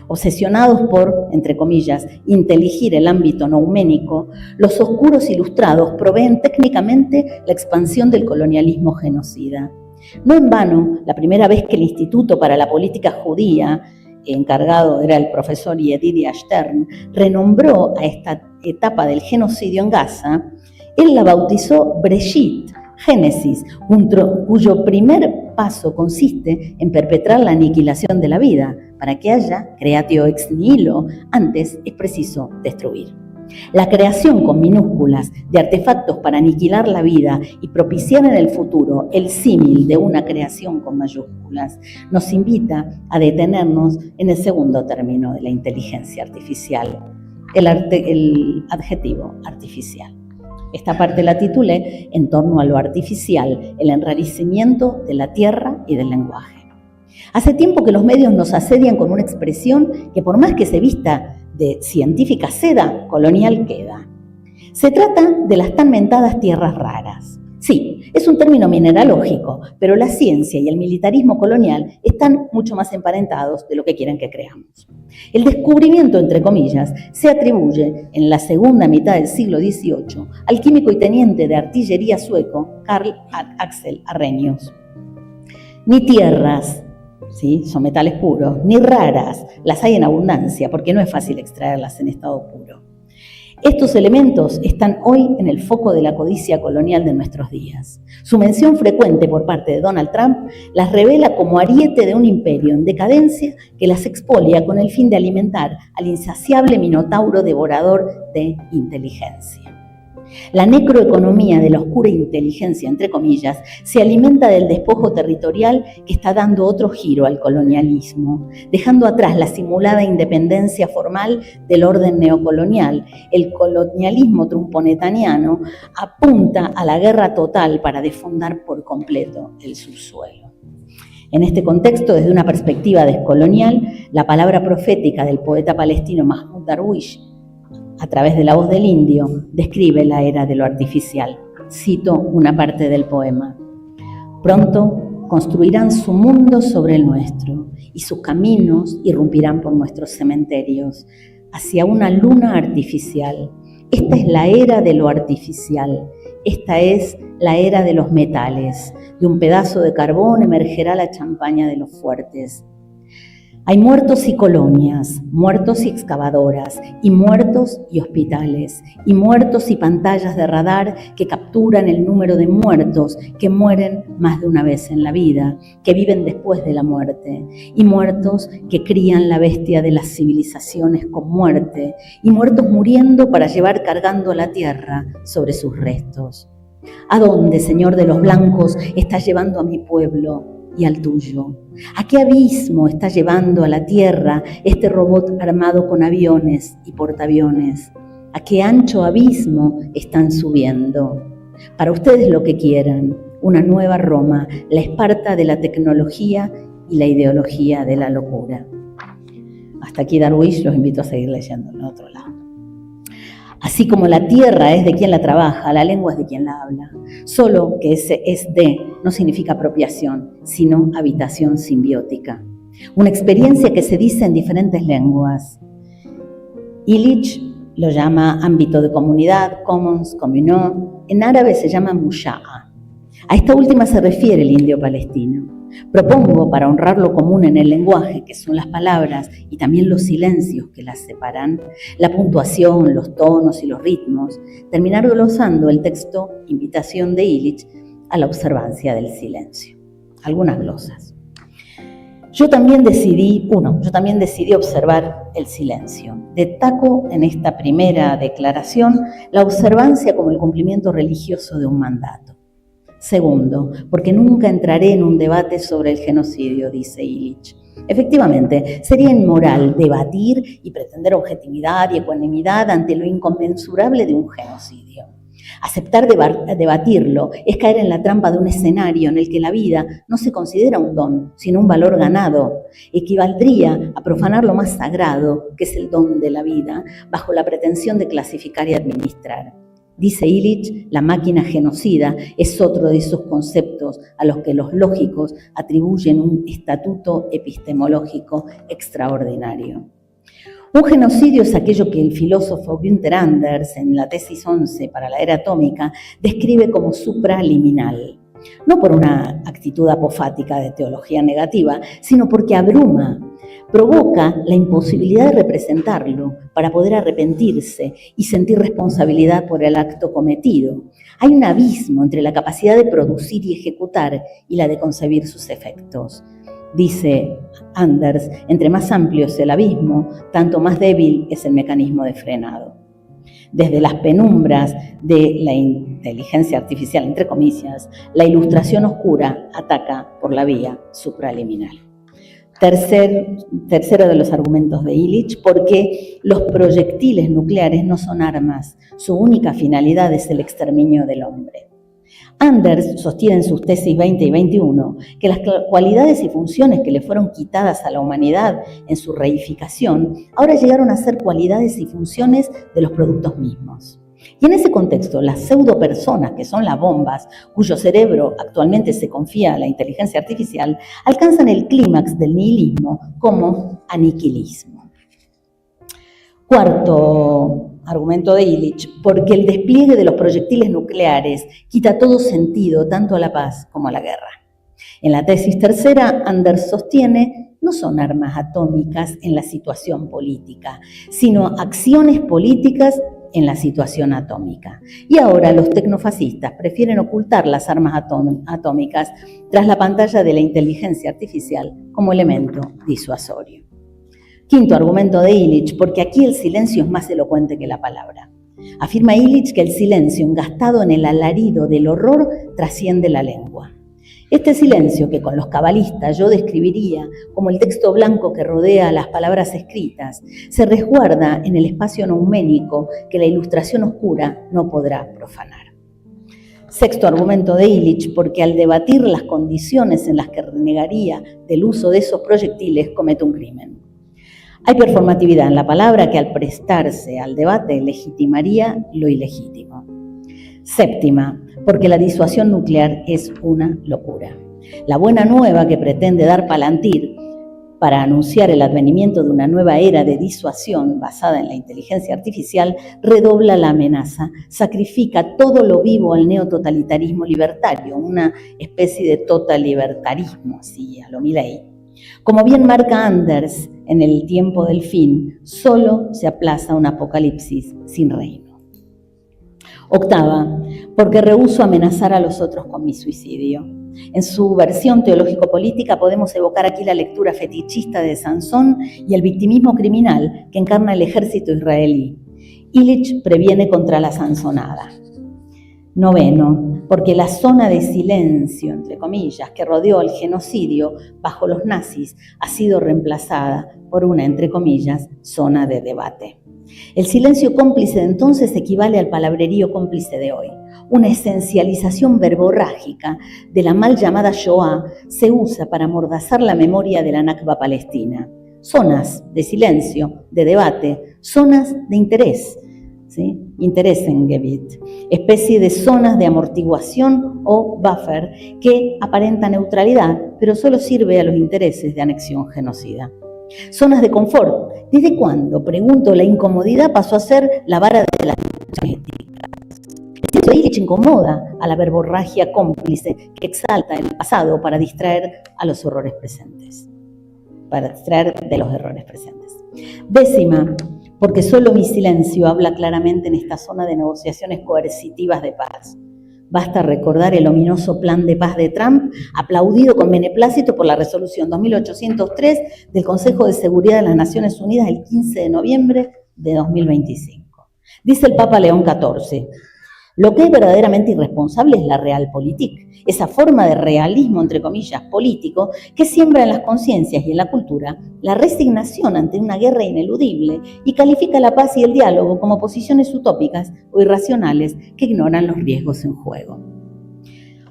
Obsesionados por, entre comillas, inteligir el ámbito nouménico, los oscuros ilustrados proveen técnicamente la expansión del colonialismo genocida. No en vano, la primera vez que el Instituto para la Política Judía, encargado era el profesor Yedidia Stern, renombró a esta etapa del genocidio en Gaza, él la bautizó Breshit, Génesis, cuyo primer paso consiste en perpetrar la aniquilación de la vida. Para que haya creatio ex nihilo, antes es preciso destruir. La creación con minúsculas de artefactos para aniquilar la vida y propiciar en el futuro el símil de una creación con mayúsculas nos invita a detenernos en el segundo término de la inteligencia artificial, el adjetivo artificial. Esta parte la titulé En torno a lo artificial, el enrarecimiento de la tierra y del lenguaje. Hace tiempo que los medios nos asedian con una expresión que por más que se vista de científica seda, colonial queda. Se trata de las tan mentadas tierras raras. Sí, es un término mineralógico, pero la ciencia y el militarismo colonial están mucho más emparentados de lo que quieren que creamos. El descubrimiento, entre comillas, se atribuye en la segunda mitad del siglo XVIII al químico y teniente de artillería sueco Carl Axel Arrhenius. Ni tierras, ¿sí?, son metales puros, ni raras, las hay en abundancia, porque no es fácil extraerlas en estado puro. Estos elementos están hoy en el foco de la codicia colonial de nuestros días. Su mención frecuente por parte de Donald Trump las revela como ariete de un imperio en decadencia que las expolia con el fin de alimentar al insaciable minotauro devorador de inteligencia. La necroeconomía de la oscura inteligencia, entre comillas, se alimenta del despojo territorial que está dando otro giro al colonialismo, dejando atrás la simulada independencia formal del orden neocolonial. El colonialismo trumponetaniano apunta a la guerra total para desfondar por completo el subsuelo. En este contexto, desde una perspectiva descolonial, la palabra profética del poeta palestino Mahmoud Darwish, a través de la voz del indio, describe la era de lo artificial. Cito una parte del poema. Pronto construirán su mundo sobre el nuestro y sus caminos irrumpirán por nuestros cementerios hacia una luna artificial. Esta es la era de lo artificial. Esta es la era de los metales. De un pedazo de carbón emergerá la champaña de los fuertes. Hay muertos y colonias, muertos y excavadoras, y muertos y hospitales, y muertos y pantallas de radar que capturan el número de muertos que mueren más de una vez en la vida, que viven después de la muerte, y muertos que crían la bestia de las civilizaciones con muerte, y muertos muriendo para llevar cargando la tierra sobre sus restos. ¿A dónde, Señor de los blancos, estás llevando a mi pueblo y al tuyo? ¿A qué abismo está llevando a la tierra este robot armado con aviones y portaaviones? ¿A qué ancho abismo están subiendo? Para ustedes lo que quieran, una nueva Roma, la Esparta de la tecnología y la ideología de la locura. Hasta aquí Darwish, los invito a seguir leyendo en otro lado. Así como la tierra es de quien la trabaja, la lengua es de quien la habla. Solo que ese es de no significa apropiación, sino habitación simbiótica. Una experiencia que se dice en diferentes lenguas. Illich lo llama ámbito de comunidad, commons, communón. En árabe se llama musha'a. A esta última se refiere el indio palestino. Propongo, para honrar lo común en el lenguaje, que son las palabras y también los silencios que las separan, la puntuación, los tonos y los ritmos, terminar glosando el texto Invitación de Illich a la observancia del silencio. Algunas glosas. Yo también decidí observar el silencio. Destaco en esta primera declaración la observancia como el cumplimiento religioso de un mandato. Segundo, porque nunca entraré en un debate sobre el genocidio, dice Illich. Efectivamente, sería inmoral debatir y pretender objetividad y ecuanimidad ante lo inconmensurable de un genocidio. Aceptar debatirlo es caer en la trampa de un escenario en el que la vida no se considera un don, sino un valor ganado. Equivaldría a profanar lo más sagrado, que es el don de la vida, bajo la pretensión de clasificar y administrar. Dice Illich, la máquina genocida es otro de esos conceptos a los que los lógicos atribuyen un estatuto epistemológico extraordinario. Un genocidio es aquello que el filósofo Günther Anders, en la tesis 11 para la era atómica, describe como supraliminal. No por una actitud apofática de teología negativa, sino porque abruma, provoca la imposibilidad de representarlo para poder arrepentirse y sentir responsabilidad por el acto cometido. Hay un abismo entre la capacidad de producir y ejecutar y la de concebir sus efectos. Dice Anders, entre más amplio es el abismo, tanto más débil es el mecanismo de frenado. Desde las penumbras de la inteligencia artificial, entre comillas, la ilustración oscura ataca por la vía supraliminal. Tercero de los argumentos de Illich, porque los proyectiles nucleares no son armas, su única finalidad es el exterminio del hombre. Anders sostiene en sus tesis 20 y 21 que las cualidades y funciones que le fueron quitadas a la humanidad en su reificación ahora llegaron a ser cualidades y funciones de los productos mismos. Y en ese contexto, las pseudopersonas, que son las bombas, cuyo cerebro actualmente se confía a la inteligencia artificial, alcanzan el clímax del nihilismo como aniquilismo. Cuarto argumento de Illich, porque el despliegue de los proyectiles nucleares quita todo sentido tanto a la paz como a la guerra. En la tesis tercera, Anders sostiene, no son armas atómicas en la situación política, sino acciones políticas en la situación atómica. Y ahora los tecnofascistas prefieren ocultar las armas atómicas tras la pantalla de la inteligencia artificial como elemento disuasorio. Quinto argumento de Illich, porque aquí el silencio es más elocuente que la palabra. Afirma Illich que el silencio engastado en el alarido del horror trasciende la lengua. Este silencio, que con los cabalistas yo describiría como el texto blanco que rodea las palabras escritas, se resguarda en el espacio nouménico que la ilustración oscura no podrá profanar. Sexto argumento de Illich, porque al debatir las condiciones en las que renegaría del uso de esos proyectiles comete un crimen. Hay performatividad en la palabra que al prestarse al debate legitimaría lo ilegítimo. Séptima, porque la disuasión nuclear es una locura. La buena nueva que pretende dar Palantir para anunciar el advenimiento de una nueva era de disuasión basada en la inteligencia artificial redobla la amenaza, sacrifica todo lo vivo al neototalitarismo libertario, una especie de totalibertarismo, así a lo Milei. Como bien marca Anders en El tiempo del fin, solo se aplaza un apocalipsis sin reino. Octava, porque rehúso amenazar a los otros con mi suicidio. En su versión teológico-política podemos evocar aquí la lectura fetichista de Sansón y el victimismo criminal que encarna el ejército israelí. Illich previene contra la sansonada. Noveno, porque la zona de silencio, entre comillas, que rodeó el genocidio bajo los nazis ha sido reemplazada por una, entre comillas, zona de debate. El silencio cómplice de entonces equivale al palabrerío cómplice de hoy. Una esencialización verborrágica de la mal llamada Shoah se usa para amordazar la memoria de la Nakba palestina. Zonas de silencio, de debate, zonas de interés, ¿sí? Interessengebiet, especie de zonas de amortiguación o buffer que aparenta neutralidad, pero solo sirve a los intereses de anexión genocida. Zonas de confort. ¿Desde cuándo, pregunto, la incomodidad pasó a ser la vara de las discusiones éticas? El silencio de Illich incomoda a la verborragia cómplice que exalta el pasado para distraer a los horrores presentes, para distraer de los errores presentes. Décima, porque solo mi silencio habla claramente en esta zona de negociaciones coercitivas de paz. Basta recordar el ominoso plan de paz de Trump, aplaudido con beneplácito por la resolución 2803 del Consejo de Seguridad de las Naciones Unidas el 15 de noviembre de 2025. Dice el Papa León XIV, lo que es verdaderamente irresponsable es la realpolitik, esa forma de realismo, entre comillas, político, que siembra en las conciencias y en la cultura la resignación ante una guerra ineludible y califica la paz y el diálogo como posiciones utópicas o irracionales que ignoran los riesgos en juego.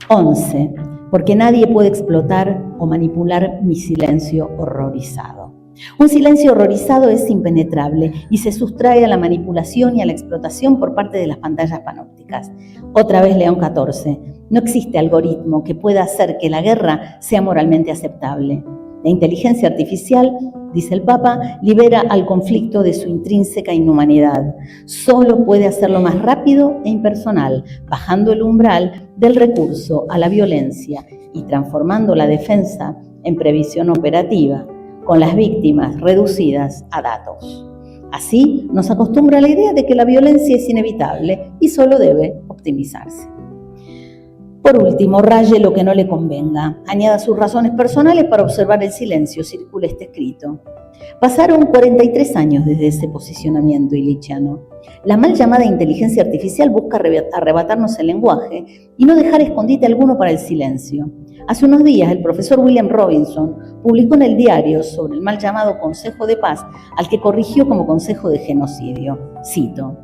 11. Porque nadie puede explotar o manipular mi silencio horrorizado. Un silencio horrorizado es impenetrable y se sustrae a la manipulación y a la explotación por parte de las pantallas panópticas. Otra vez León XIV, no existe algoritmo que pueda hacer que la guerra sea moralmente aceptable. La inteligencia artificial, dice el Papa, libera al conflicto de su intrínseca inhumanidad. Solo puede hacerlo más rápido e impersonal, bajando el umbral del recurso a la violencia y transformando la defensa en previsión operativa, con las víctimas reducidas a datos. Así nos acostumbra a la idea de que la violencia es inevitable y solo debe optimizarse. Por último, raye lo que no le convenga, añada sus razones personales para observar el silencio, circula este escrito. Pasaron 43 años desde ese posicionamiento illichiano. La mal llamada inteligencia artificial busca arrebatarnos el lenguaje y no dejar escondite alguno para el silencio. Hace unos días, el profesor William Robinson publicó en el diario sobre el mal llamado Consejo de Paz, al que corrigió como Consejo de Genocidio. Cito: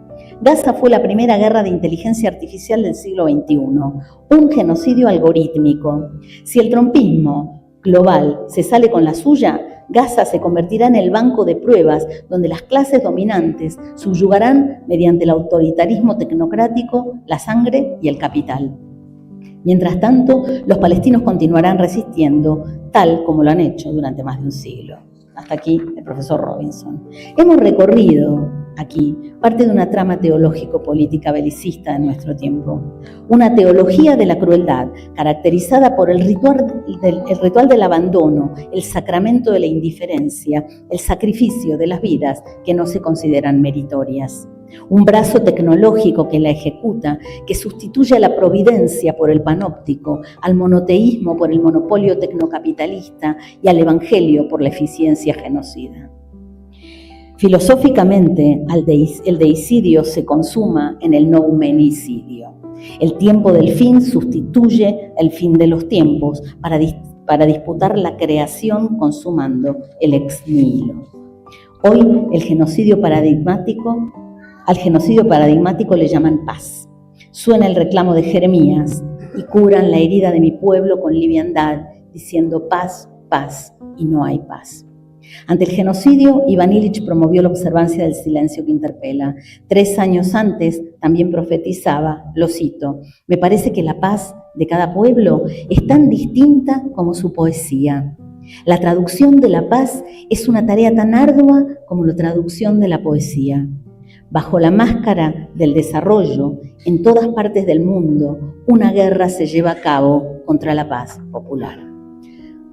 Gaza fue la primera guerra de inteligencia artificial del siglo XXI, un genocidio algorítmico. Si el trumpismo global se sale con la suya, Gaza se convertirá en el banco de pruebas donde las clases dominantes subyugarán mediante el autoritarismo tecnocrático la sangre y el capital. Mientras tanto, los palestinos continuarán resistiendo, tal como lo han hecho durante más de un siglo. Hasta aquí el profesor Robinson. Hemos recorrido aquí parte de una trama teológico-política belicista de nuestro tiempo. Una teología de la crueldad, caracterizada por el ritual del abandono, el sacramento de la indiferencia, el sacrificio de las vidas que no se consideran meritorias. Un brazo tecnológico que la ejecuta, que sustituye a la providencia por el panóptico, al monoteísmo por el monopolio tecnocapitalista y al evangelio por la eficiencia genocida. Filosóficamente, el deicidio se consuma en el noumenicidio. El tiempo del fin sustituye el fin de los tiempos para disputar la creación consumando el ex nihilo. Hoy, al genocidio paradigmático le llaman paz. Suena el reclamo de Jeremías y curan la herida de mi pueblo con liviandad, diciendo paz, paz, y no hay paz. Ante el genocidio, Iván Illich promovió la observancia del silencio que interpela. 3 años antes también profetizaba, lo cito: me parece que la paz de cada pueblo es tan distinta como su poesía. La traducción de la paz es una tarea tan ardua como la traducción de la poesía. Bajo la máscara del desarrollo, en todas partes del mundo, una guerra se lleva a cabo contra la paz popular.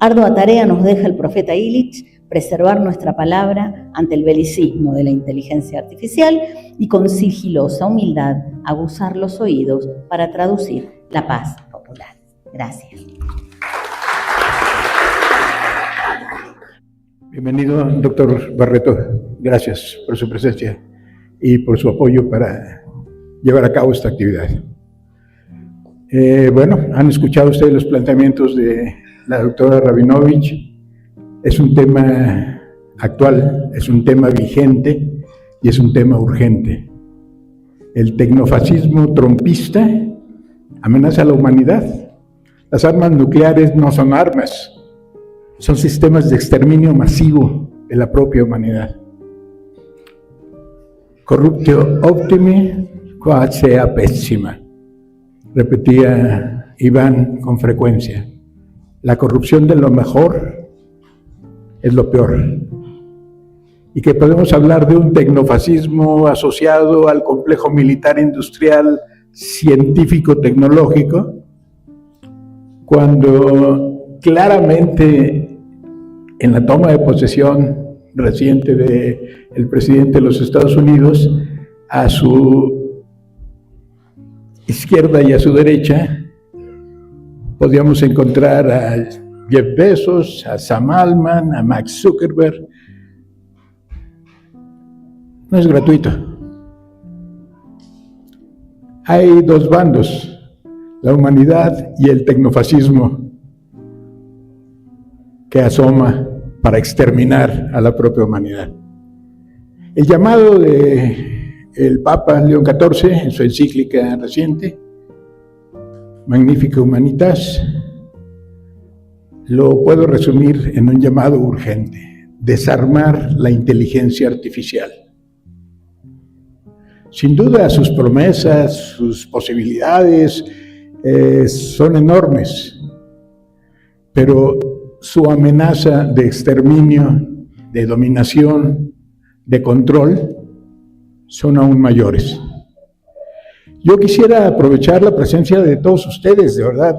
Ardua tarea nos deja el profeta Illich: preservar nuestra palabra ante el belicismo de la inteligencia artificial y con sigilosa humildad aguzar los oídos para traducir la paz popular. Gracias. Bienvenido, doctor Barreto. Gracias por su presencia y por su apoyo para llevar a cabo esta actividad. Han escuchado ustedes los planteamientos de la doctora Rabinovich. Es un tema actual, es un tema vigente y es un tema urgente. El tecnofascismo trumpista amenaza a la humanidad. Las armas nucleares no son armas, son sistemas de exterminio masivo de la propia humanidad. Corruptio optimi quod sea pessima, repetía Iván con frecuencia. La corrupción de lo mejor es lo peor. Y que podemos hablar de un tecnofascismo asociado al complejo militar industrial científico-tecnológico, cuando claramente en la toma de posesión reciente del presidente de los Estados Unidos, a su izquierda y a su derecha, podíamos encontrar a Jeff Bezos, a Sam Altman, a Max Zuckerberg. No es gratuito. Hay 2 bandos, la humanidad y el tecnofascismo, que asoma para exterminar a la propia humanidad. El llamado del Papa León XIV en su encíclica reciente, Magnificat Humanitas, lo puedo resumir en un llamado urgente: desarmar la inteligencia artificial. Sin duda, sus promesas, sus posibilidades son enormes, pero su amenaza de exterminio, de dominación, de control, son aún mayores. Yo quisiera aprovechar la presencia de todos ustedes, de verdad,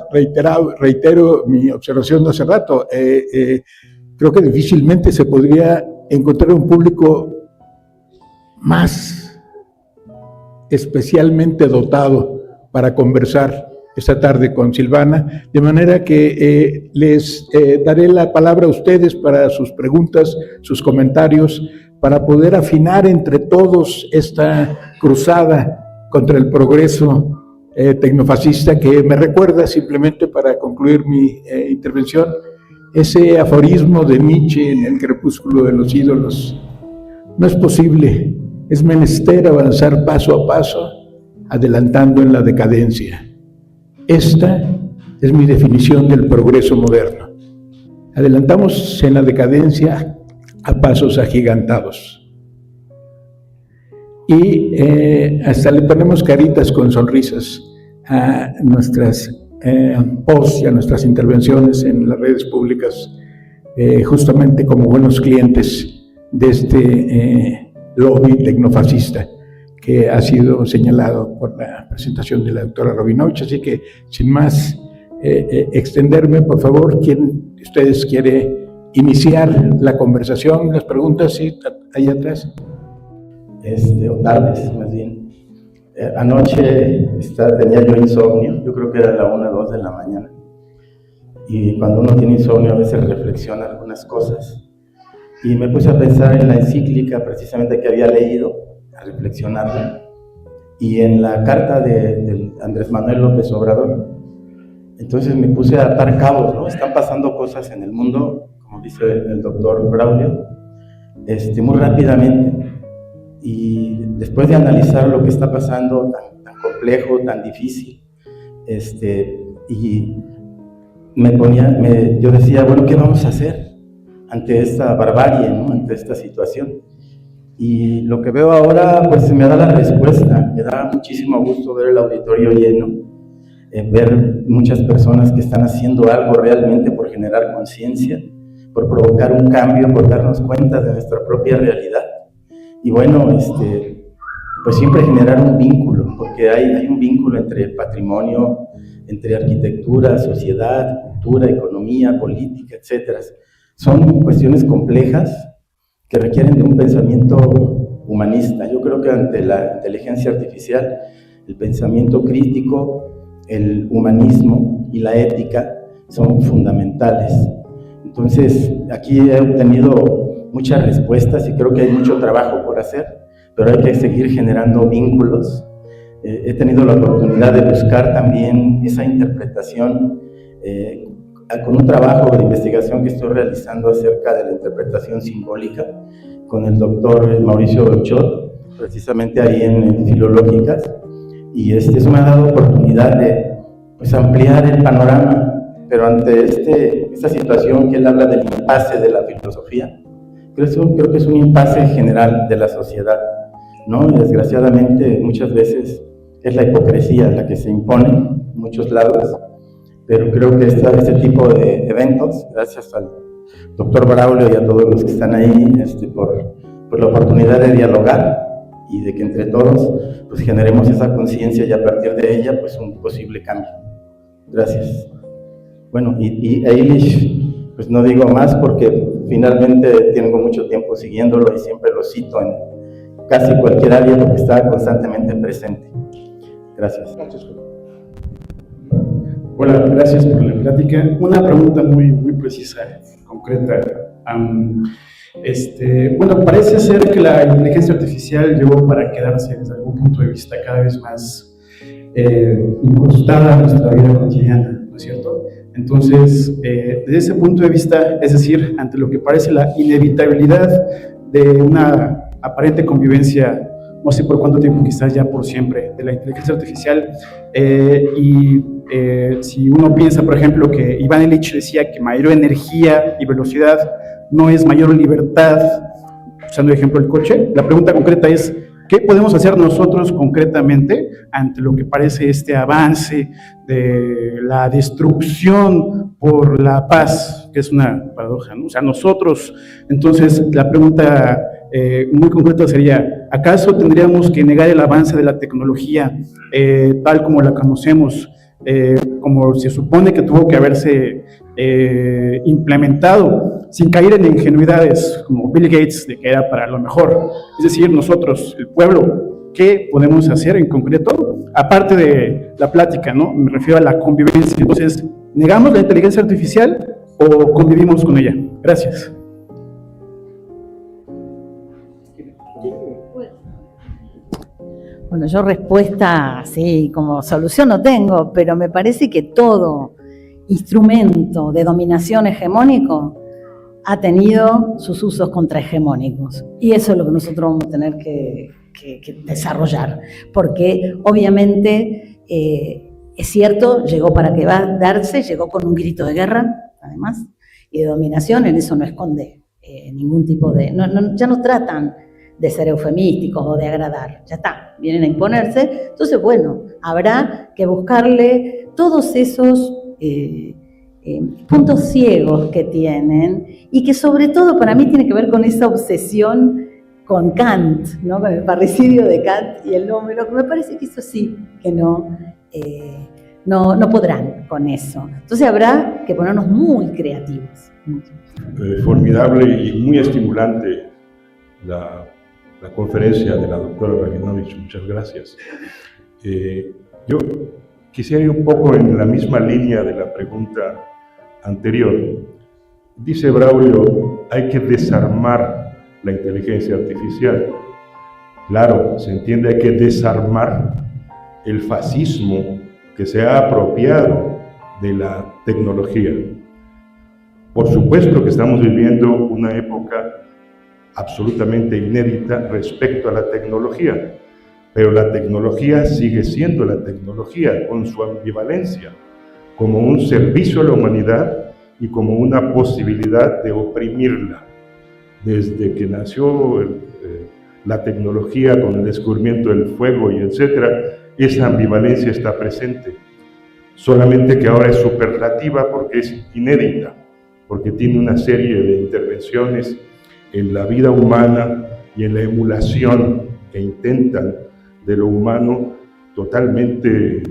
reitero mi observación de hace rato. Creo que difícilmente se podría encontrar un público más especialmente dotado para conversar esta tarde con Silvana, de manera que les daré la palabra a ustedes para sus preguntas, sus comentarios, para poder afinar entre todos esta cruzada contra el progreso tecnofascista que me recuerda, simplemente para concluir mi intervención, ese aforismo de Nietzsche en El crepúsculo de los ídolos: no es posible, es menester avanzar paso a paso, adelantando en la decadencia. Esta es mi definición del progreso moderno. Adelantamos en la decadencia a pasos agigantados. Y hasta le ponemos caritas con sonrisas a nuestras posts y a nuestras intervenciones en las redes públicas, justamente como buenos clientes de este lobby tecnofascista que ha sido señalado por la presentación de la doctora Rabinovich. Así que, sin más extenderme, por favor, ¿quién de ustedes quiere iniciar la conversación, las preguntas? Sí, ahí atrás. O tardes, más bien. Anoche tenía yo insomnio, yo creo que era la 1 o 2 de la mañana. Y cuando uno tiene insomnio a veces reflexiona algunas cosas. Y me puse a pensar en la encíclica precisamente que había leído, a reflexionarla, y en la carta de Andrés Manuel López Obrador. Entonces me puse a atar cabos, ¿no? Están pasando cosas en el mundo, como dice el doctor Braulio, muy rápidamente. Y después de analizar lo que está pasando, tan complejo, tan difícil, y yo decía, bueno, ¿qué vamos a hacer ante esta barbarie, ¿no? Ante esta situación? Y lo que veo ahora, pues me da la respuesta. Me da muchísimo gusto ver el auditorio lleno, ver muchas personas que están haciendo algo realmente por generar conciencia, por provocar un cambio, por darnos cuenta de nuestra propia realidad. Y bueno, pues siempre generar un vínculo, porque hay un vínculo entre el patrimonio, entre arquitectura, sociedad, cultura, economía, política, etcétera. Son cuestiones complejas que requieren de un pensamiento humanista. Yo creo que ante la inteligencia artificial, el pensamiento crítico, el humanismo y la ética son fundamentales. Entonces, aquí he obtenido muchas respuestas y creo que hay mucho trabajo por hacer, pero hay que seguir generando vínculos. He tenido la oportunidad de buscar también esa interpretación con un trabajo de investigación que estoy realizando acerca de la interpretación simbólica con el doctor Mauricio Belchot, precisamente ahí en Filológicas, y eso me ha dado oportunidad de pues, ampliar el panorama, pero ante esta situación que él habla del impasse de la filosofía, creo que es un impasse general de la sociedad, ¿no? Y desgraciadamente muchas veces es la hipocresía la que se impone en muchos lados, pero creo que este tipo de eventos, gracias al doctor Braulio y a todos los que están ahí, por la oportunidad de dialogar y de que entre todos pues generemos esa conciencia y a partir de ella pues un posible cambio. Gracias. Bueno, y Eilish, pues no digo más porque finalmente tengo mucho tiempo siguiéndolo y siempre lo cito en casi cualquier área porque está constantemente presente. Gracias. Hola, gracias por la plática. Una pregunta muy precisa, concreta. Bueno, parece ser que la inteligencia artificial llegó para quedarse desde algún punto de vista cada vez más incrustada en nuestra vida cotidiana, ¿no es cierto? Entonces, desde ese punto de vista, es decir, ante lo que parece la inevitabilidad de una aparente convivencia, no sé por cuánto tiempo, quizás ya por siempre, de la inteligencia artificial, si uno piensa, por ejemplo, que Iván Illich decía que mayor energía y velocidad no es mayor libertad, usando el ejemplo del coche, la pregunta concreta es, ¿qué podemos hacer nosotros concretamente ante lo que parece este avance de la destrucción por la paz, que es una paradoja, ¿no? O sea, nosotros, entonces, la pregunta muy concreta sería, ¿acaso tendríamos que negar el avance de la tecnología tal como la conocemos, como se supone que tuvo que haberse implementado, sin caer en ingenuidades como Bill Gates de que era para lo mejor? Es decir, nosotros, el pueblo, ¿qué podemos hacer en concreto? Aparte de la plática, ¿no? Me refiero a la convivencia. Entonces, ¿negamos la inteligencia artificial o convivimos con ella? Gracias. Bueno, yo respuesta, sí, como solución no tengo, pero me parece que todo instrumento de dominación hegemónico ha tenido sus usos contrahegemónicos. Y eso es lo que nosotros vamos a tener que desarrollar, porque obviamente es cierto, llegó para que va a darse, llegó con un grito de guerra, además, y de dominación, en eso no esconde ningún tipo de... ya no tratan de ser eufemísticos o de agradar, ya está, vienen a imponerse. Entonces, bueno, habrá que buscarle todos esos puntos ciegos que tienen y que sobre todo para mí tiene que ver con esa obsesión con Kant, ¿no? Con el parricidio de Kant y el nombre. Lo que me parece que eso sí, que no podrán con eso. Entonces habrá que ponernos muy creativos. Formidable y muy estimulante la conferencia de la doctora Rabinovich, muchas gracias. Yo quisiera ir un poco en la misma línea de la pregunta anterior. Dice Braulio, hay que desarmar la inteligencia artificial. Claro, se entiende, hay que desarmar el fascismo que se ha apropiado de la tecnología. Por supuesto que estamos viviendo una época absolutamente inédita respecto a la tecnología, pero la tecnología sigue siendo la tecnología con su ambivalencia, como un servicio a la humanidad y como una posibilidad de oprimirla. Desde que nació la tecnología con el descubrimiento del fuego y etcétera, esa ambivalencia está presente, solamente que ahora es superlativa porque es inédita, porque tiene una serie de intervenciones en la vida humana y en la emulación que intentan de lo humano totalmente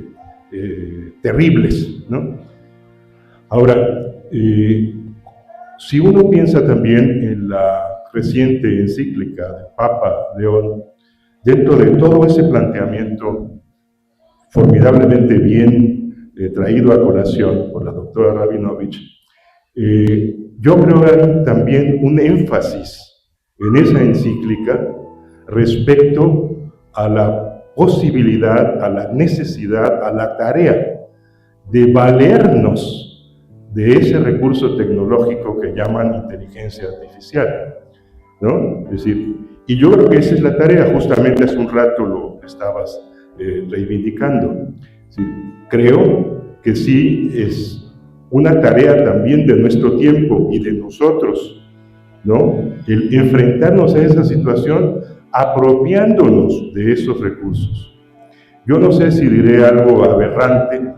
terribles, ¿no? Ahora, si uno piensa también en la reciente encíclica del Papa León, dentro de todo ese planteamiento formidablemente bien traído a colación por la doctora Rabinovich, yo creo que hay también un énfasis en esa encíclica respecto a la posibilidad, a la necesidad, a la tarea de valernos de ese recurso tecnológico que llaman inteligencia artificial, ¿no? Es decir, y yo creo que esa es la tarea, justamente hace un rato lo estabas reivindicando. Es decir, creo que sí es una tarea también de nuestro tiempo y de nosotros, ¿no? El enfrentarnos a esa situación apropiándonos de esos recursos. Yo no sé si diré algo aberrante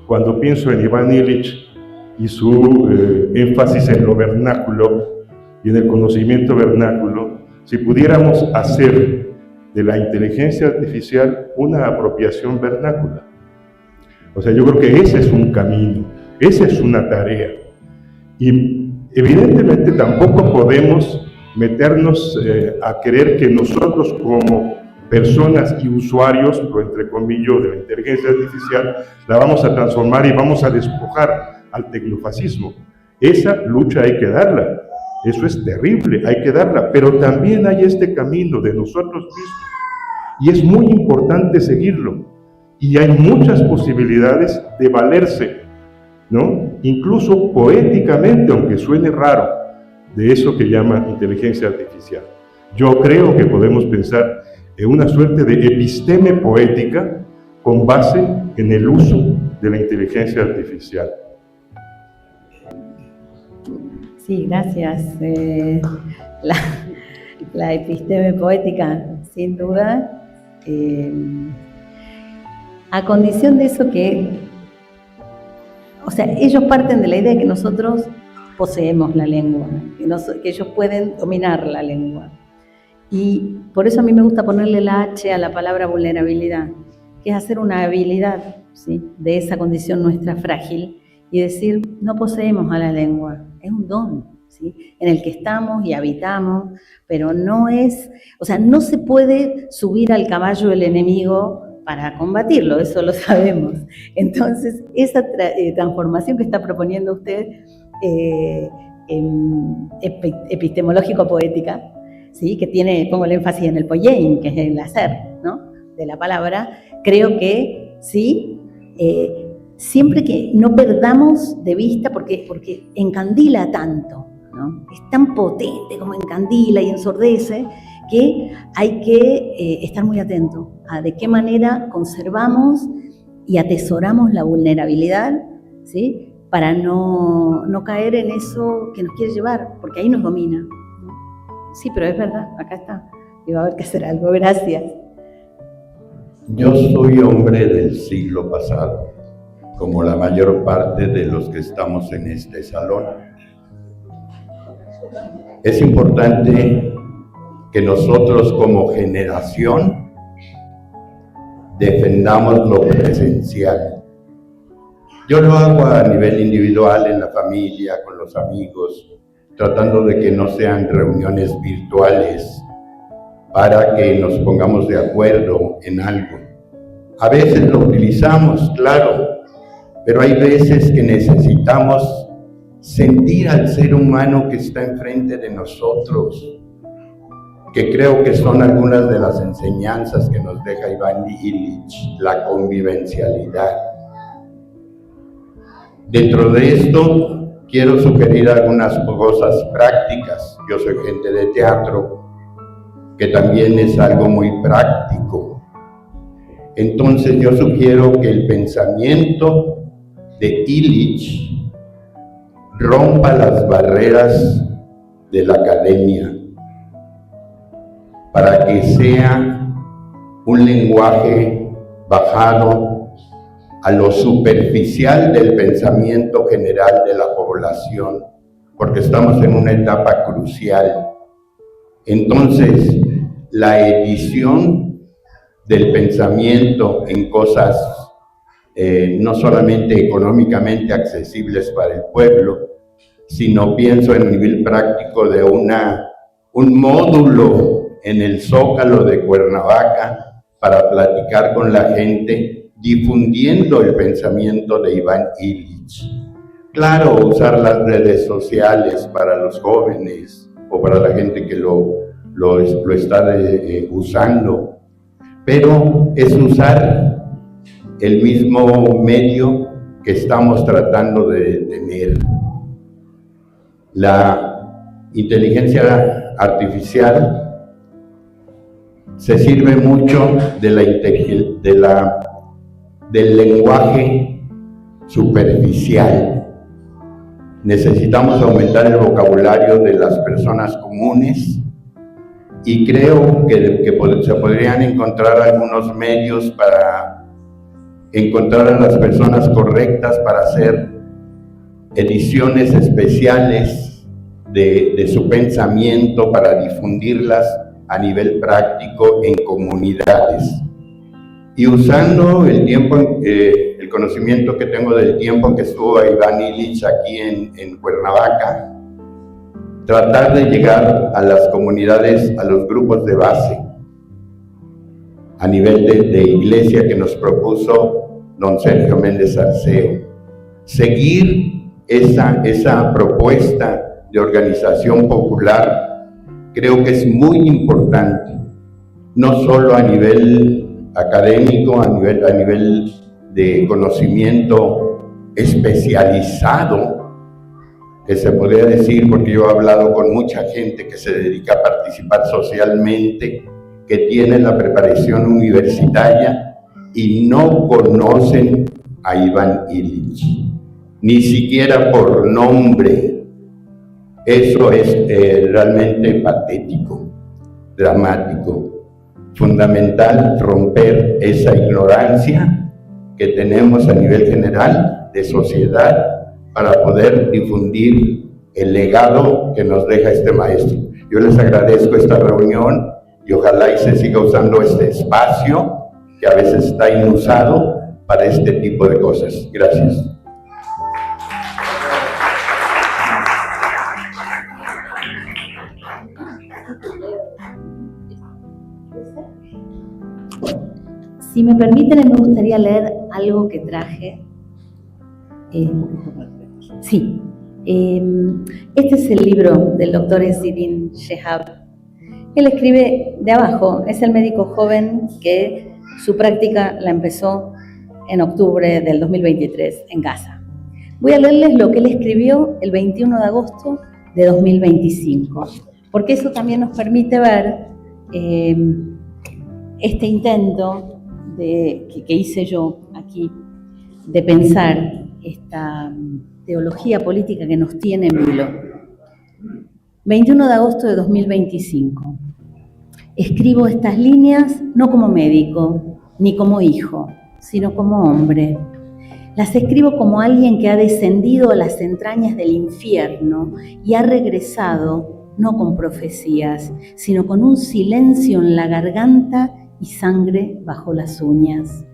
cuando pienso en Iván Illich y su énfasis en lo vernáculo y en el conocimiento vernáculo, si pudiéramos hacer de la inteligencia artificial una apropiación vernácula. O sea, yo creo que ese es un camino, esa es una tarea. Y evidentemente tampoco podemos meternos a creer que nosotros como personas y usuarios, lo entrecomillo, de la inteligencia artificial, la vamos a transformar y vamos a despojar al tecnofascismo. Esa lucha hay que darla, eso es terrible, hay que darla, pero también hay este camino de nosotros mismos y es muy importante seguirlo. Y hay muchas posibilidades de valerse, ¿no? Incluso poéticamente, aunque suene raro, de eso que llama inteligencia artificial. Yo creo que podemos pensar en una suerte de episteme poética con base en el uso de la inteligencia artificial. Sí, gracias. La episteme poética, sin duda. A condición de eso que, o sea, ellos parten de la idea de que nosotros poseemos la lengua, que ellos pueden dominar la lengua. Y por eso a mí me gusta ponerle la H a la palabra vulnerabilidad, que es hacer una habilidad, ¿sí?, de esa condición nuestra frágil y decir, no poseemos a la lengua, es un don, ¿sí?, en el que estamos y habitamos, pero no es, o sea, no se puede subir al caballo del enemigo para combatirlo, eso lo sabemos. Entonces, esa transformación que está proponiendo usted, epistemológico-poética, ¿sí? Que tiene, pongo el énfasis en el poiein, que es el hacer, ¿no? De la palabra, creo que sí, siempre que no perdamos de vista, porque encandila tanto, ¿no? Es tan potente como encandila y ensordece, que hay que estar muy atento a de qué manera conservamos y atesoramos la vulnerabilidad, ¿sí? Para no caer en eso que nos quiere llevar, porque ahí nos domina. Sí, pero es verdad, acá está, y va a haber que hacer algo. Gracias. Yo soy hombre del siglo pasado, como la mayor parte de los que estamos en este salón. Es importante que nosotros como generación defendamos lo presencial. Yo lo hago a nivel individual, en la familia, con los amigos, tratando de que no sean reuniones virtuales para que nos pongamos de acuerdo en algo. A veces lo utilizamos, claro, pero hay veces que necesitamos sentir al ser humano que está enfrente de nosotros, que creo que son algunas de las enseñanzas que nos deja Iván Illich, la convivencialidad. Dentro de esto, quiero sugerir algunas cosas prácticas. Yo soy gente de teatro, que también es algo muy práctico. Entonces yo sugiero que el pensamiento de Illich rompa las barreras de la academia para que sea un lenguaje bajado a lo superficial del pensamiento general de la población, porque estamos en una etapa crucial. Entonces, la edición del pensamiento en cosas no solamente económicamente accesibles para el pueblo, sino pienso en el nivel práctico de un módulo en el Zócalo de Cuernavaca para platicar con la gente, difundiendo el pensamiento de Iván Illich. Claro, usar las redes sociales para los jóvenes o para la gente que lo está usando, pero es usar el mismo medio que estamos tratando de detener. La inteligencia artificial se sirve mucho del lenguaje superficial. Necesitamos aumentar el vocabulario de las personas comunes y creo que se podrían encontrar algunos medios para encontrar a las personas correctas para hacer ediciones especiales de su pensamiento, para difundirlas a nivel práctico en comunidades. Y usando el tiempo, el conocimiento que tengo del tiempo en que estuvo Iván Illich aquí en Cuernavaca, tratar de llegar a las comunidades, a los grupos de base, a nivel de iglesia que nos propuso don Sergio Méndez Arceo. Seguir esa propuesta de organización popular creo que es muy importante, no solo a nivel académico, a nivel de conocimiento especializado, que se podría decir, porque yo he hablado con mucha gente que se dedica a participar socialmente, que tiene la preparación universitaria y no conocen a Iván Illich, ni siquiera por nombre. Eso es realmente patético, dramático. Fundamental romper esa ignorancia que tenemos a nivel general de sociedad para poder difundir el legado que nos deja este maestro. Yo les agradezco esta reunión y ojalá y se siga usando este espacio que a veces está inusado para este tipo de cosas. Gracias. Si me permiten, me gustaría leer algo que traje. Sí, este es el libro del doctor Ezidin Shehab, Él escribe de abajo, es el médico joven que su práctica la empezó en octubre del 2023 en Gaza. Voy a leerles lo que él escribió el 21 de agosto de 2025, porque eso también nos permite ver este intento que hice yo aquí de pensar esta teología política que nos tiene en vilo. 21 de agosto de 2025. Escribo estas líneas no como médico, ni como hijo, sino como hombre. Las escribo como alguien que ha descendido a las entrañas del infierno y ha regresado no con profecías, sino con un silencio en la garganta y sangre bajo las uñas.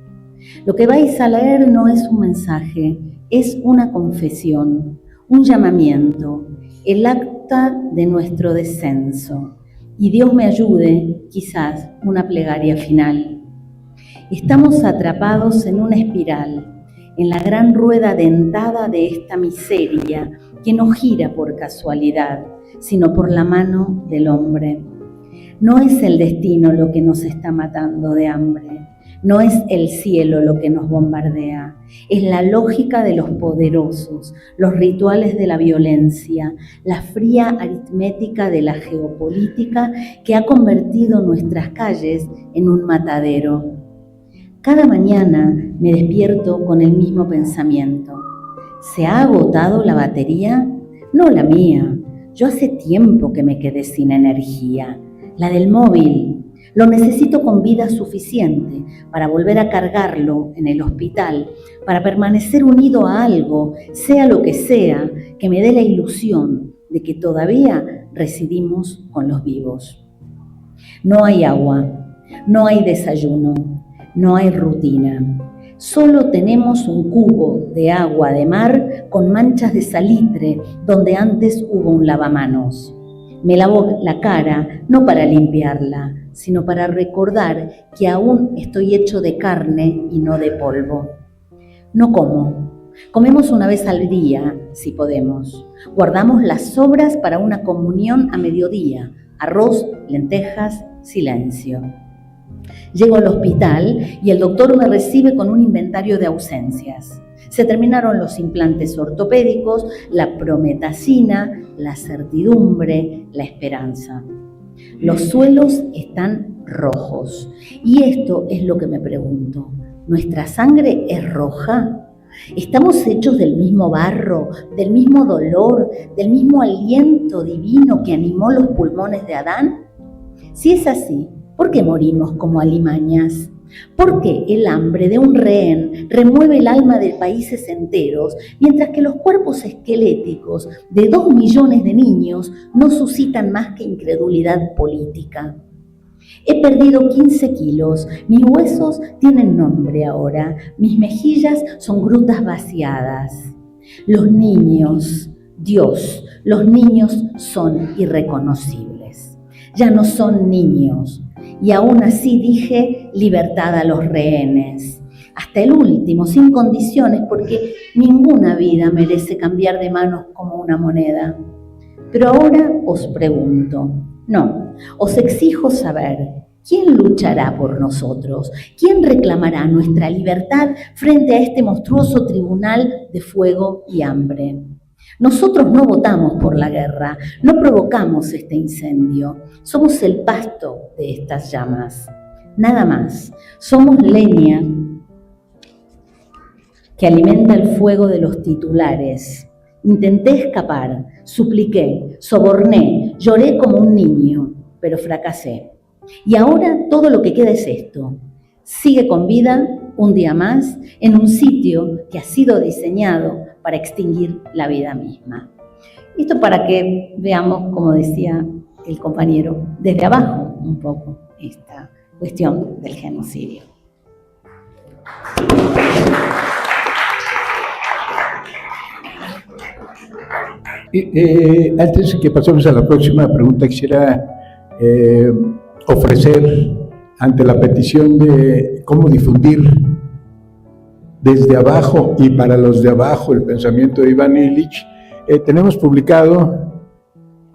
Lo que vais a leer no es un mensaje, es una confesión, un llamamiento, el acta de nuestro descenso. Y Dios me ayude, quizás, una plegaria final. Estamos atrapados en una espiral, en la gran rueda dentada de esta miseria que no gira por casualidad, sino por la mano del hombre. No es el destino lo que nos está matando de hambre, no es el cielo lo que nos bombardea, es la lógica de los poderosos, los rituales de la violencia, la fría aritmética de la geopolítica que ha convertido nuestras calles en un matadero. Cada mañana me despierto con el mismo pensamiento. ¿Se ha agotado la batería? No la mía. Yo hace tiempo que me quedé sin energía. La del móvil. Lo necesito con vida suficiente para volver a cargarlo en el hospital, para permanecer unido a algo, sea lo que sea, que me dé la ilusión de que todavía residimos con los vivos. No hay agua, no hay desayuno, no hay rutina. Solo tenemos un cubo de agua de mar con manchas de salitre donde antes hubo un lavamanos. Me lavo la cara no para limpiarla, sino para recordar que aún estoy hecho de carne y no de polvo. No como. Comemos una vez al día, si podemos. Guardamos las sobras para una comunión a mediodía. Arroz, lentejas, silencio. Llego al hospital y el doctor me recibe con un inventario de ausencias. Se terminaron los implantes ortopédicos, la prometacina, la certidumbre, la esperanza. Los suelos están rojos. Y esto es lo que me pregunto. ¿Nuestra sangre es roja? ¿Estamos hechos del mismo barro, del mismo dolor, del mismo aliento divino que animó los pulmones de Adán? Si es así, ¿por qué morimos como alimañas? ¿Por qué el hambre de un rehén remueve el alma de países enteros, mientras que los cuerpos esqueléticos de 2 millones de niños no suscitan más que incredulidad política? He perdido 15 kilos, mis huesos tienen nombre ahora, mis mejillas son grutas vaciadas. Los niños, Dios, los niños son irreconocibles. Ya no son niños. Y aún así dije libertad a los rehenes, hasta el último, sin condiciones, porque ninguna vida merece cambiar de manos como una moneda. Pero ahora os pregunto, no, os exijo saber, ¿quién luchará por nosotros? ¿Quién reclamará nuestra libertad frente a este monstruoso tribunal de fuego y hambre? Nosotros no votamos por la guerra, no provocamos este incendio, somos el pasto de estas llamas, nada más. Somos leña que alimenta el fuego de los titulares. Intenté escapar, supliqué, soborné, lloré como un niño, pero fracasé. Y ahora todo lo que queda es esto. Sigue con vida un día más en un sitio que ha sido diseñado para extinguir la vida misma. Esto para que veamos, como decía el compañero, desde abajo un poco esta cuestión del genocidio. Antes que pasemos a la próxima pregunta, quisiera ofrecer ante la petición de cómo difundir desde abajo y para los de abajo el pensamiento de Iván Illich. Tenemos publicado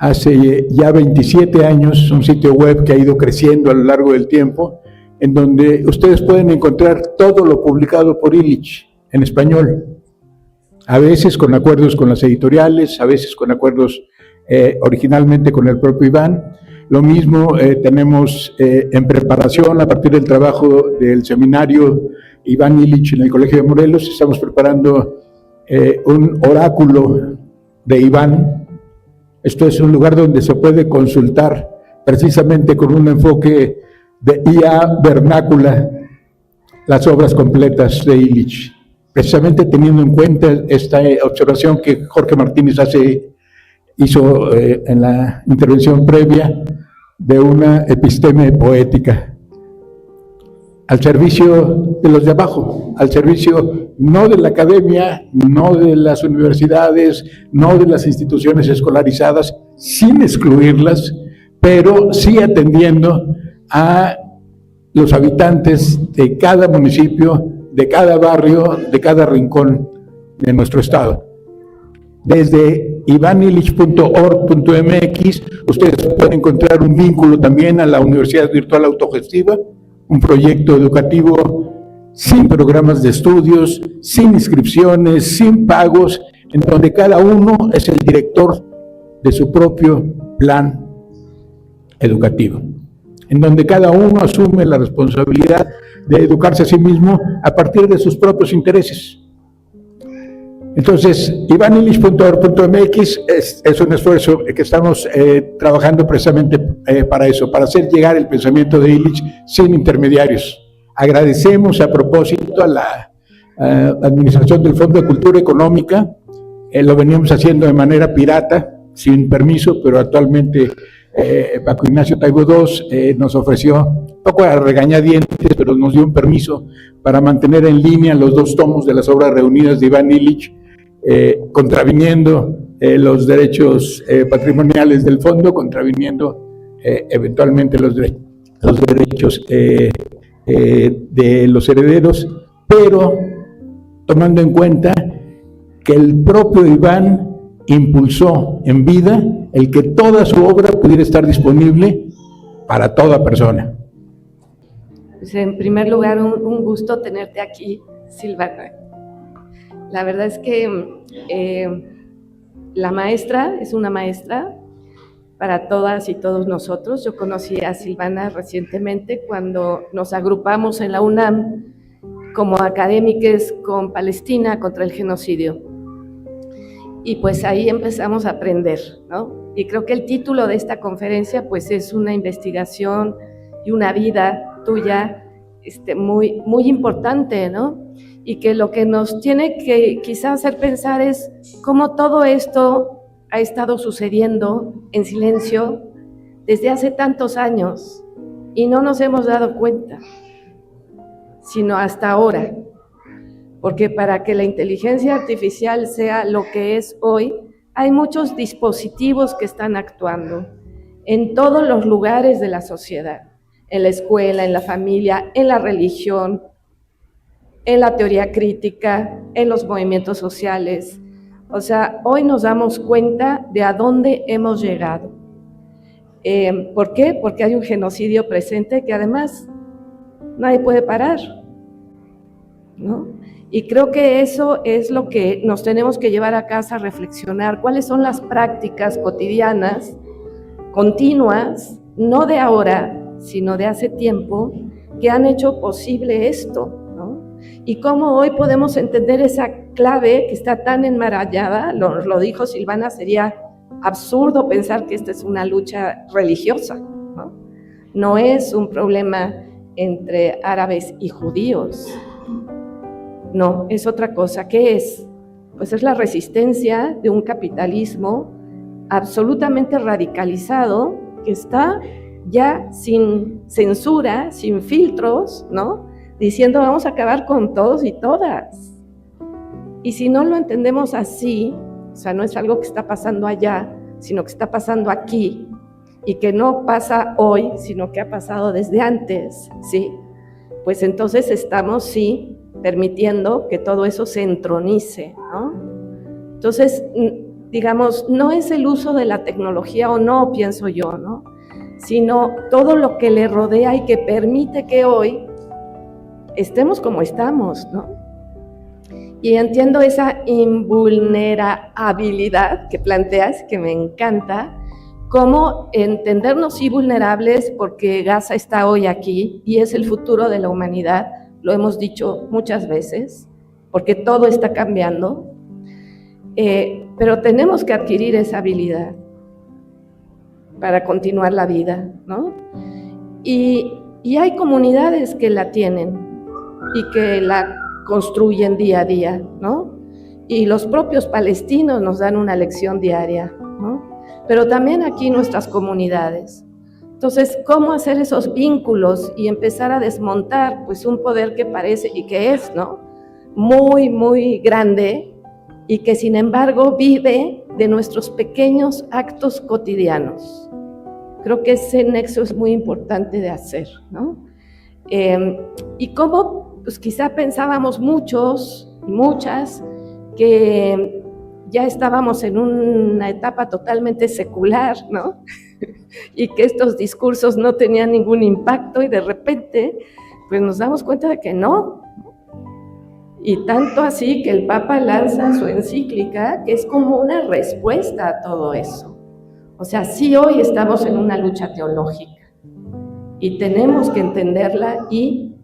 hace ya 27 años, un sitio web que ha ido creciendo a lo largo del tiempo, en donde ustedes pueden encontrar todo lo publicado por Illich en español, a veces con acuerdos con las editoriales, a veces con acuerdos originalmente con el propio Iván. Lo mismo tenemos en preparación, a partir del trabajo del seminario Iván Illich en el Colegio de Morelos, estamos preparando un oráculo de Iván. Esto es un lugar donde se puede consultar precisamente con un enfoque de IA vernácula las obras completas de Illich, precisamente teniendo en cuenta esta observación que Jorge Martínez hizo en la intervención previa de una episteme poética, al servicio de los de abajo, al servicio no de la academia, no de las universidades, no de las instituciones escolarizadas, sin excluirlas, pero sí atendiendo a los habitantes de cada municipio, de cada barrio, de cada rincón de nuestro estado. Desde ivanillich.org.mx ustedes pueden encontrar un vínculo también a la Universidad Virtual Autogestiva, un proyecto educativo sin programas de estudios, sin inscripciones, sin pagos, en donde cada uno es el director de su propio plan educativo, en donde cada uno asume la responsabilidad de educarse a sí mismo a partir de sus propios intereses. Entonces, ivanillich.org.mx es un esfuerzo que estamos trabajando precisamente para eso, para hacer llegar el pensamiento de Illich sin intermediarios. Agradecemos a propósito a la Administración del Fondo de Cultura Económica, lo veníamos haciendo de manera pirata, sin permiso, pero actualmente Paco Ignacio Taibo II nos ofreció, un poco a regañadientes, pero nos dio un permiso para mantener en línea los 2 tomos de las obras reunidas de Iván Illich, contraviniendo los derechos patrimoniales del fondo, contraviniendo eventualmente los derechos de los herederos, pero tomando en cuenta que el propio Iván impulsó en vida el que toda su obra pudiera estar disponible para toda persona. Pues en primer lugar, un gusto tenerte aquí, Silvana. La verdad es que la maestra es una maestra para todas y todos nosotros. Yo conocí a Silvana recientemente cuando nos agrupamos en la UNAM como académicas con Palestina contra el genocidio. Y pues ahí empezamos a aprender, ¿no? Y creo que el título de esta conferencia pues es una investigación y una vida tuya muy, muy importante, ¿no? Y que lo que nos tiene que quizás hacer pensar es cómo todo esto ha estado sucediendo en silencio desde hace tantos años y no nos hemos dado cuenta, sino hasta ahora. Porque para que la inteligencia artificial sea lo que es hoy, hay muchos dispositivos que están actuando en todos los lugares de la sociedad, en la escuela, en la familia, en la religión, en la teoría crítica, en los movimientos sociales. O sea, hoy nos damos cuenta de a dónde hemos llegado. ¿Por qué? Porque hay un genocidio presente que además nadie puede parar, ¿no? Y creo que eso es lo que nos tenemos que llevar a casa a reflexionar. ¿Cuáles son las prácticas cotidianas, continuas, no de ahora, sino de hace tiempo, que han hecho posible esto? Y cómo hoy podemos entender esa clave que está tan enmarañada, lo dijo Silvana, sería absurdo pensar que esta es una lucha religiosa, ¿no? No es un problema entre árabes y judíos, no, es otra cosa. ¿Qué es? Pues es la resistencia de un capitalismo absolutamente radicalizado que está ya sin censura, sin filtros, ¿no? Diciendo vamos a acabar con todos y todas. Y si no lo entendemos así, o sea, no es algo que está pasando allá, sino que está pasando aquí, y que no pasa hoy, sino que ha pasado desde antes, ¿sí? Pues entonces estamos, sí, permitiendo que todo eso se entronice, ¿no? Entonces, digamos, no es el uso de la tecnología o no, pienso yo, ¿no? Sino todo lo que le rodea y que permite que hoy estemos como estamos, ¿no? Y entiendo esa invulnerabilidad que planteas, que me encanta, como entendernos sí vulnerables porque Gaza está hoy aquí y es el futuro de la humanidad, lo hemos dicho muchas veces, porque todo está cambiando, pero tenemos que adquirir esa habilidad para continuar la vida, ¿no? Y hay comunidades que la tienen y que la construyen día a día, ¿no? Y los propios palestinos nos dan una lección diaria, ¿no? Pero también aquí nuestras comunidades. Entonces, ¿cómo hacer esos vínculos y empezar a desmontar pues un poder que parece y que es, ¿no? Muy, muy grande y que sin embargo vive de nuestros pequeños actos cotidianos. Creo que ese nexo es muy importante de hacer, ¿no? Y cómo, pues quizá pensábamos muchos y muchas que ya estábamos en una etapa totalmente secular, ¿no? Y que estos discursos no tenían ningún impacto y de repente, pues nos damos cuenta de que no. Y tanto así que el Papa lanza su encíclica, que es como una respuesta a todo eso. O sea, sí hoy estamos en una lucha teológica y tenemos que entenderla y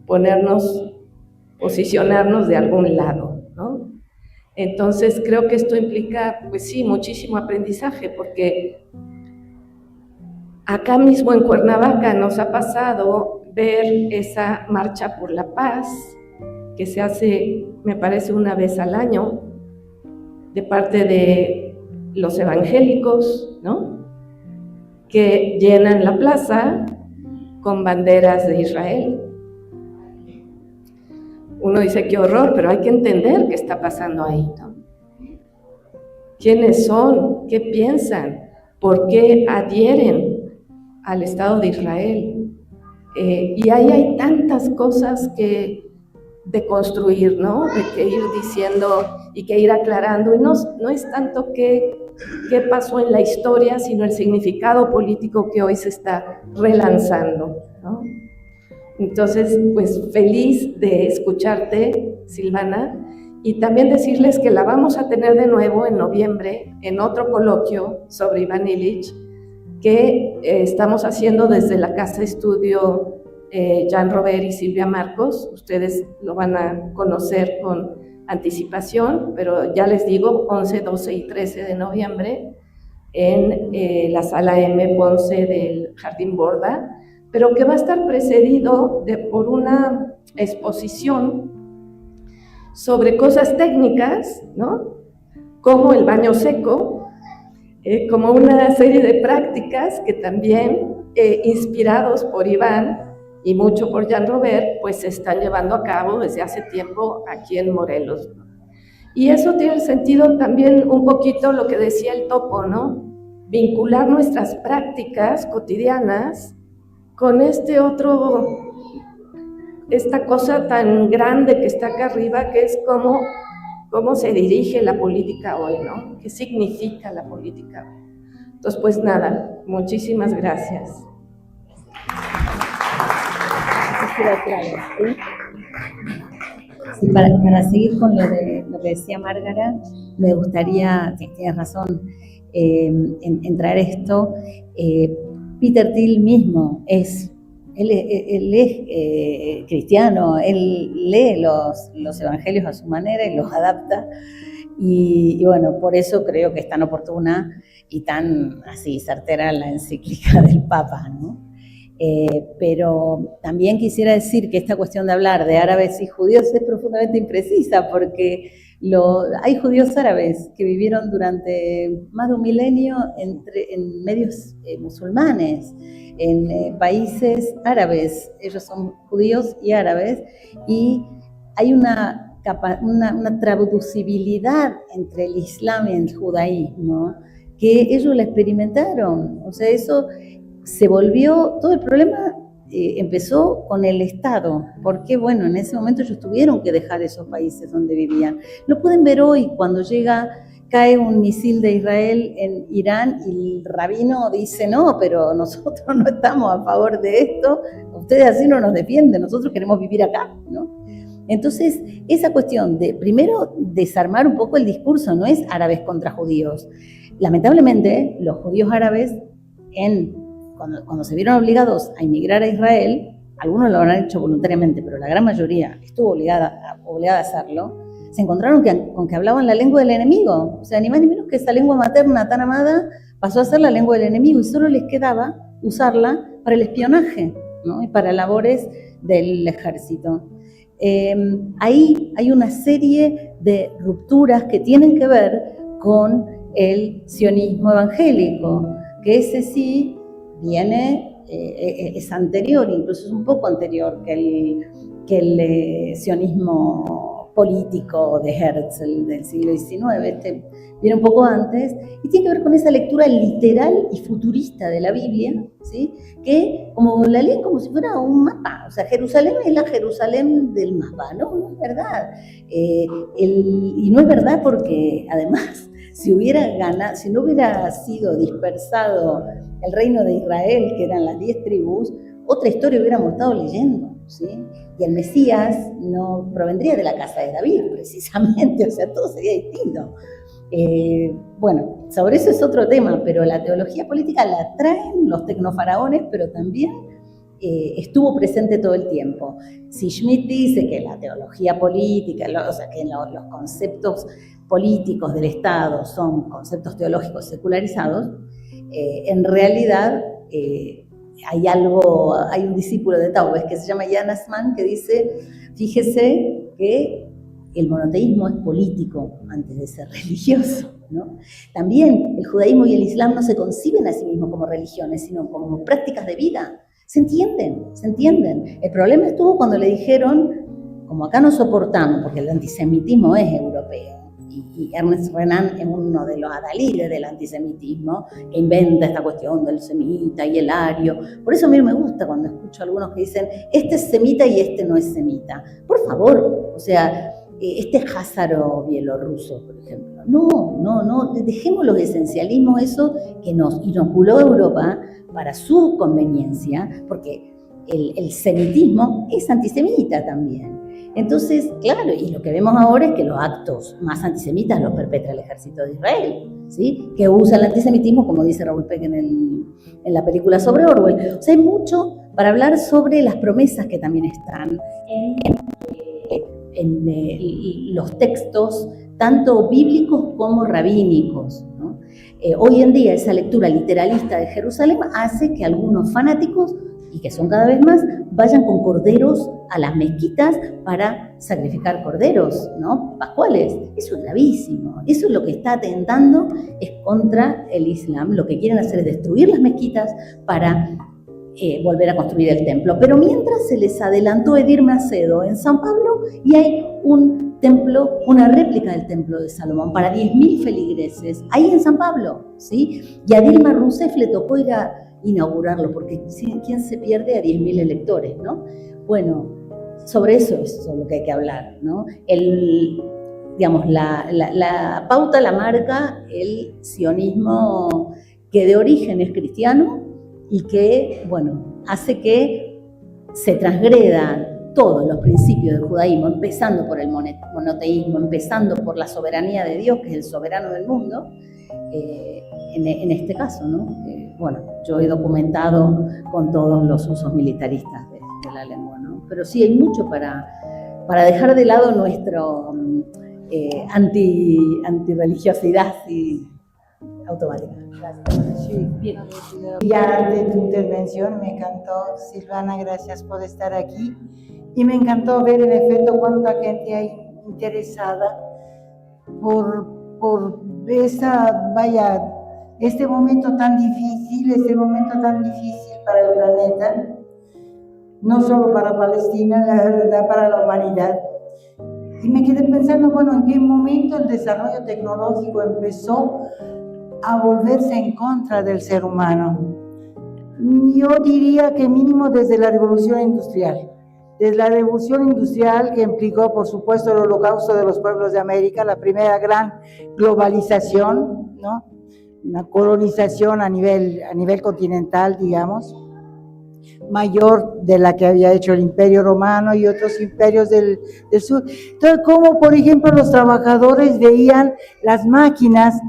posicionarnos de algún lado, ¿no? Entonces creo que esto implica, pues sí, muchísimo aprendizaje, porque acá mismo en Cuernavaca nos ha pasado ver esa marcha por la paz, que se hace, me parece, una vez al año, de parte de los evangélicos, ¿no? Que llenan la plaza con banderas de Israel. Uno dice, qué horror, pero hay que entender qué está pasando ahí, ¿no? ¿Quiénes son? ¿Qué piensan? ¿Por qué adhieren al Estado de Israel? Y ahí hay tantas cosas que de construir, ¿no? De que ir diciendo y que ir aclarando. Y no es tanto qué pasó en la historia, sino el significado político que hoy se está relanzando, ¿no? Entonces, pues feliz de escucharte, Silvana, y también decirles que la vamos a tener de nuevo en noviembre en otro coloquio sobre Iván Illich que estamos haciendo desde la Casa Estudio Jan Robert y Silvia Marcos. Ustedes lo van a conocer con anticipación, pero ya les digo, 11, 12 y 13 de noviembre en la Sala M Ponce del Jardín Borda, pero que va a estar precedido por una exposición sobre cosas técnicas, ¿no? Como el baño seco, como una serie de prácticas que también, inspirados por Iván y mucho por Jan Robert, pues se están llevando a cabo desde hace tiempo aquí en Morelos. Y eso tiene sentido también un poquito lo que decía el Topo, ¿no? Vincular nuestras prácticas cotidianas con esta cosa tan grande que está acá arriba, que es cómo se dirige la política hoy, ¿no? ¿Qué significa la política hoy? Entonces, pues nada, muchísimas gracias. Sí, para seguir con lo que decía Márgara, me gustaría, tienes razón, en traer esto. Peter Thiel mismo él es cristiano, él lee los evangelios a su manera y los adapta, y bueno, por eso creo que es tan oportuna y tan así certera la encíclica del Papa, ¿no? Pero también quisiera decir que esta cuestión de hablar de árabes y judíos es profundamente imprecisa, porque hay judíos árabes que vivieron durante más de un milenio en medios musulmanes, en países árabes. Ellos son judíos y árabes, y hay una traducibilidad entre el Islam y el judaísmo que ellos la experimentaron. O sea, eso se volvió, todo el problema empezó con el Estado, porque bueno, en ese momento ellos tuvieron que dejar esos países donde vivían. Lo pueden ver hoy cuando llega cae un misil de Israel en Irán y el rabino dice, no, pero nosotros no estamos a favor de esto, ustedes así no nos defienden, nosotros queremos vivir acá, ¿no? Entonces, esa cuestión de, primero, desarmar un poco el discurso, no es árabes contra judíos. Lamentablemente, los judíos árabes, cuando se vieron obligados a emigrar a Israel, algunos lo habrán hecho voluntariamente, pero la gran mayoría estuvo obligada a hacerlo, se encontraron con que hablaban la lengua del enemigo. O sea, ni más ni menos que esa lengua materna tan amada pasó a ser la lengua del enemigo y solo les quedaba usarla para el espionaje, ¿no? Y para labores del ejército. Ahí hay una serie de rupturas que tienen que ver con el sionismo evangélico, que ese sí viene, es anterior, incluso es un poco anterior que el sionismo político de Herzl del siglo XIX, viene un poco antes, y tiene que ver con esa lectura literal y futurista de la Biblia, ¿sí? Que como la leen como si fuera un mapa, o sea, Jerusalén es la Jerusalén del mapa, ¿no? No es verdad. Y no es verdad porque, además, si no hubiera sido dispersado el reino de Israel, que eran las 10 tribus, otra historia hubiéramos estado leyendo, ¿sí? Y el Mesías no provendría de la casa de David, precisamente, o sea, todo sería distinto. Bueno, sobre eso es otro tema, pero la teología política la traen los tecnofaraones, pero también estuvo presente todo el tiempo. Si Schmitt dice que la teología política, o sea, que los conceptos políticos del Estado son conceptos teológicos secularizados, en realidad hay un discípulo de Taubes que se llama Jan Assmann que dice, fíjese que el monoteísmo es político antes de ser religioso, ¿no? También el judaísmo y el islam no se conciben a sí mismos como religiones, sino como prácticas de vida. ¿Se entienden? ¿Se entienden? El problema estuvo cuando le dijeron, como acá no soportamos, porque el antisemitismo es europeo, y Ernest Renan es uno de los adalides del antisemitismo, que inventa esta cuestión del semita y el ario. Por eso a mí me gusta cuando escucho a algunos que dicen, este es semita y este no es semita. Por favor, o sea, este es házaro bielorruso, por ejemplo. No, dejemos los esencialismos, eso que nos inoculó Europa para su conveniencia, porque el semitismo es antisemita también. Entonces, claro, y lo que vemos ahora es que los actos más antisemitas los perpetra el ejército de Israel, ¿sí? Que usa el antisemitismo, como dice Raúl Peck en la película sobre Orwell. O sea, hay mucho para hablar sobre las promesas que también están en los textos, tanto bíblicos como rabínicos, ¿no? Hoy en día esa lectura literalista de Jerusalén hace que algunos fanáticos, y que son cada vez más, vayan con corderos a las mezquitas para sacrificar corderos, ¿no? Pascuales. Eso es gravísimo. Eso es lo que está atentando, es contra el Islam. Lo que quieren hacer es destruir las mezquitas para volver a construir el templo. Pero mientras se les adelantó Edir Macedo en San Pablo y hay un templo, una réplica del templo de Salomón para 10.000 feligreses, ahí en San Pablo, ¿sí? Y a Dilma Rousseff le tocó ir a inaugurarlo, porque ¿quién se pierde a 10.000 electores, no? Bueno, sobre eso es lo que hay que hablar, ¿no? Digamos, la pauta la marca el sionismo que de origen es cristiano y que, bueno, hace que se transgreda todos los principios del judaísmo, empezando por el monoteísmo, empezando por la soberanía de Dios, que es el soberano del mundo, en este caso, ¿no? Bueno, yo he documentado con todos los usos militaristas de la lengua, ¿no? Pero sí hay mucho para dejar de lado nuestro antirreligiosidad automática. Gracias. Sí, bien. Ya de tu intervención me encantó, Silvana, gracias por estar aquí. Y me encantó ver en efecto cuánta gente hay interesada por este momento tan difícil para el planeta, no solo para Palestina, la verdad, para la humanidad. Y me quedé pensando, bueno, ¿en qué momento el desarrollo tecnológico empezó a volverse en contra del ser humano? Yo diría que mínimo desde la revolución industrial. desde la revolución industrial que implicó, por supuesto, el holocausto de los pueblos de América, la primera gran globalización, ¿no? Una colonización a nivel continental, digamos, mayor de la que había hecho el Imperio Romano y otros imperios del sur. Entonces, como por ejemplo los trabajadores veían las máquinas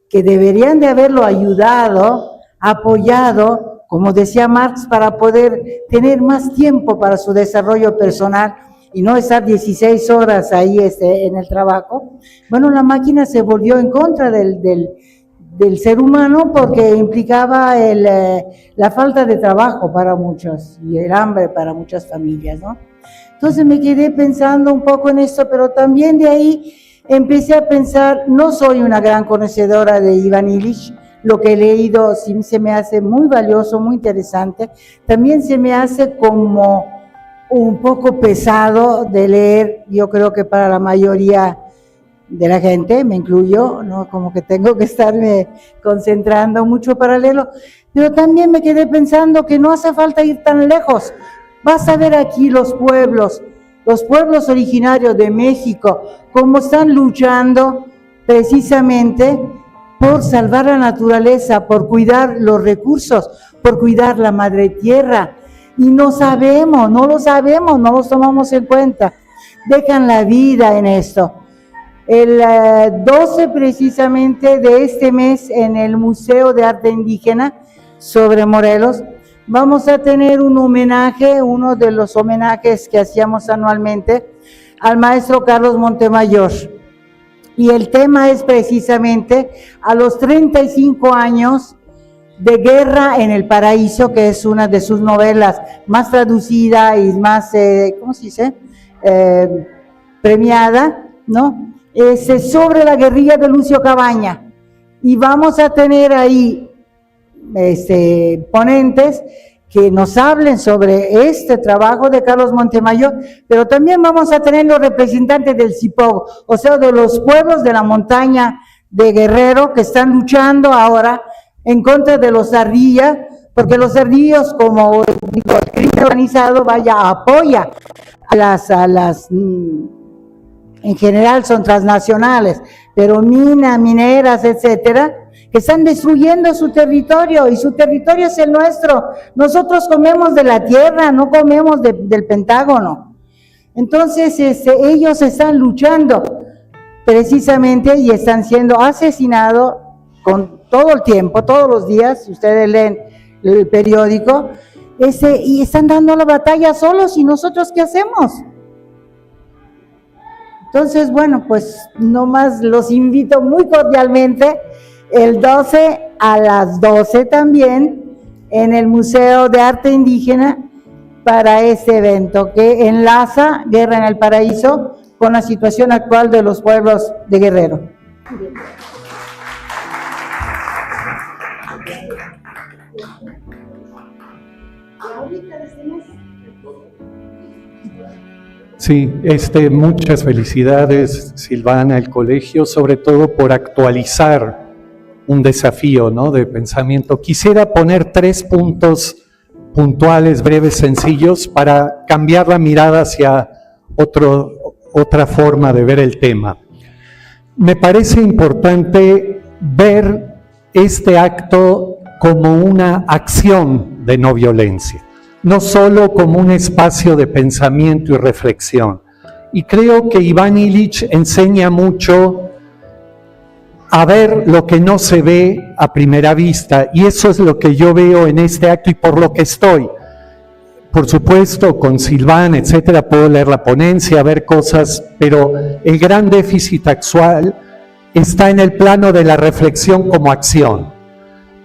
que deberían de haberlo ayudado, apoyado, como decía Marx, para poder tener más tiempo para su desarrollo personal y no estar 16 horas ahí en el trabajo. Bueno, la máquina se volvió en contra del ser humano porque implicaba la falta de trabajo para muchos y el hambre para muchas familias, ¿no? Entonces me quedé pensando un poco en esto, pero también de ahí empecé a pensar, no soy una gran conocedora de Iván Illich, lo que he leído sí se me hace muy valioso, muy interesante, también se me hace como un poco pesado de leer, yo creo que para la mayoría de la gente, me incluyo, ¿no? Como que tengo que estarme concentrando mucho para leerlo, pero también me quedé pensando que no hace falta ir tan lejos, vas a ver aquí los pueblos originarios de México, cómo están luchando precisamente por salvar la naturaleza, por cuidar los recursos, por cuidar la madre tierra, y no los tomamos en cuenta, dejan la vida en esto. El 12 precisamente de este mes en el Museo de Arte Indígena sobre Morelos, vamos a tener un homenaje, uno de los homenajes que hacíamos anualmente, al maestro Carlos Montemayor. Y el tema es precisamente a los 35 años de Guerra en el Paraíso, que es una de sus novelas más traducida y más, ¿cómo se dice?, premiada, ¿no? Sobre la guerrilla de Lucio Cabaña. Y vamos a tener ahí ponentes que nos hablen sobre este trabajo de Carlos Montemayor, pero también vamos a tener los representantes del CIPOG, o sea, de los pueblos de la montaña de Guerrero que están luchando ahora en contra de los ardillas, porque los ardillos, como digo, el crimen organizado, apoya a las en general son transnacionales, pero mineras, etcétera, que están destruyendo su territorio, y su territorio es el nuestro. Nosotros comemos de la tierra, no comemos del Pentágono. Entonces, ellos están luchando precisamente y están siendo asesinados con todo el tiempo, todos los días. Si ustedes leen el periódico, y están dando la batalla solos, ¿y nosotros qué hacemos? Entonces, bueno, pues nomás los invito muy cordialmente el 12 a las 12 también en el Museo de Arte Indígena para este evento que enlaza Guerra en el Paraíso con la situación actual de los pueblos de Guerrero. Sí, muchas felicidades, Silvana, al colegio, sobre todo por actualizar un desafío, ¿no?, de pensamiento. Quisiera poner 3 puntos puntuales, breves, sencillos, para cambiar la mirada hacia otra forma de ver el tema. Me parece importante ver este acto como una acción de no violencia, no solo como un espacio de pensamiento y reflexión. Y creo que Iván Illich enseña mucho a ver lo que no se ve a primera vista, y eso es lo que yo veo en este acto y por lo que estoy. Por supuesto, con Silvana, etcétera, puedo leer la ponencia, ver cosas, pero el gran déficit actual está en el plano de la reflexión como acción.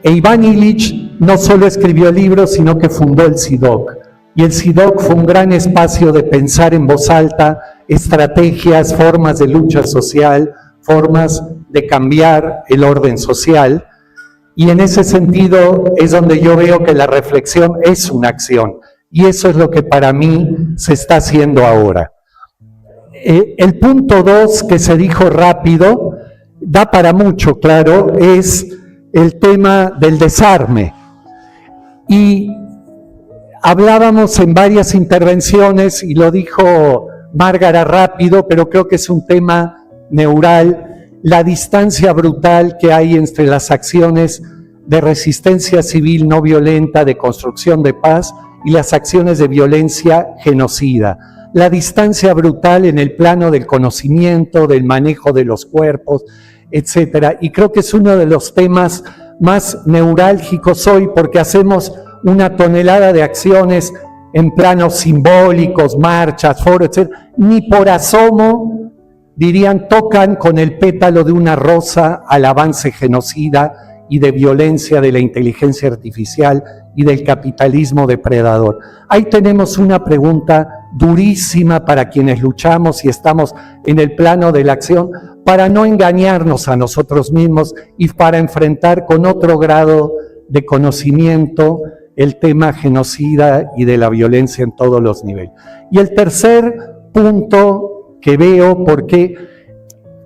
E Iván Illich no solo escribió libros, sino que fundó el CIDOC. Y el CIDOC fue un gran espacio de pensar en voz alta estrategias, formas de lucha social, formas de cambiar el orden social. Y en ese sentido es donde yo veo que la reflexión es una acción. Y eso es lo que para mí se está haciendo ahora. El punto 2, que se dijo rápido, da para mucho, claro, es el tema del desarme. Y hablábamos en varias intervenciones, y lo dijo Márgara rápido, pero creo que es un tema neural, la distancia brutal que hay entre las acciones de resistencia civil no violenta, de construcción de paz, y las acciones de violencia genocida. La distancia brutal en el plano del conocimiento, del manejo de los cuerpos, etcétera. Y creo que es uno de los temas más neurálgicos hoy, porque hacemos una tonelada de acciones en planos simbólicos, marchas, foros, etcétera. Ni por asomo, dirían, tocan con el pétalo de una rosa al avance genocida y de violencia de la inteligencia artificial y del capitalismo depredador. Ahí tenemos una pregunta durísima para quienes luchamos y estamos en el plano de la acción, para no engañarnos a nosotros mismos y para enfrentar con otro grado de conocimiento el tema genocida y de la violencia en todos los niveles. Y el tercer punto que veo, porque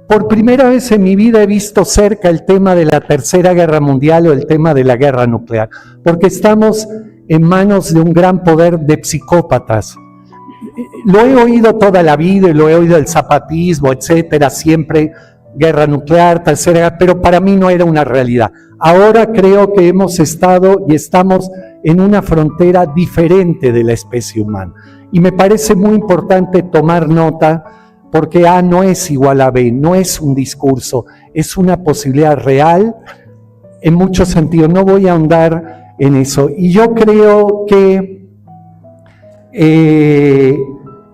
por primera vez en mi vida he visto cerca el tema de la Tercera Guerra Mundial o el tema de la guerra nuclear, porque estamos en manos de un gran poder de psicópatas. Lo he oído toda la vida, y lo he oído del zapatismo, etcétera, siempre guerra nuclear, tercera guerra, pero para mí no era una realidad. Ahora creo que hemos estado y estamos en una frontera diferente de la especie humana. Y me parece muy importante tomar nota, porque A no es igual a B, no es un discurso, es una posibilidad real en muchos sentidos. No voy a ahondar en eso. Y yo creo que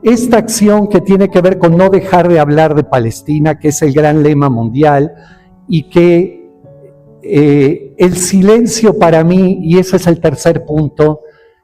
esta acción que tiene que ver con no dejar de hablar de Palestina, que es el gran lema mundial, y que el silencio para mí, y ese es el tercer punto,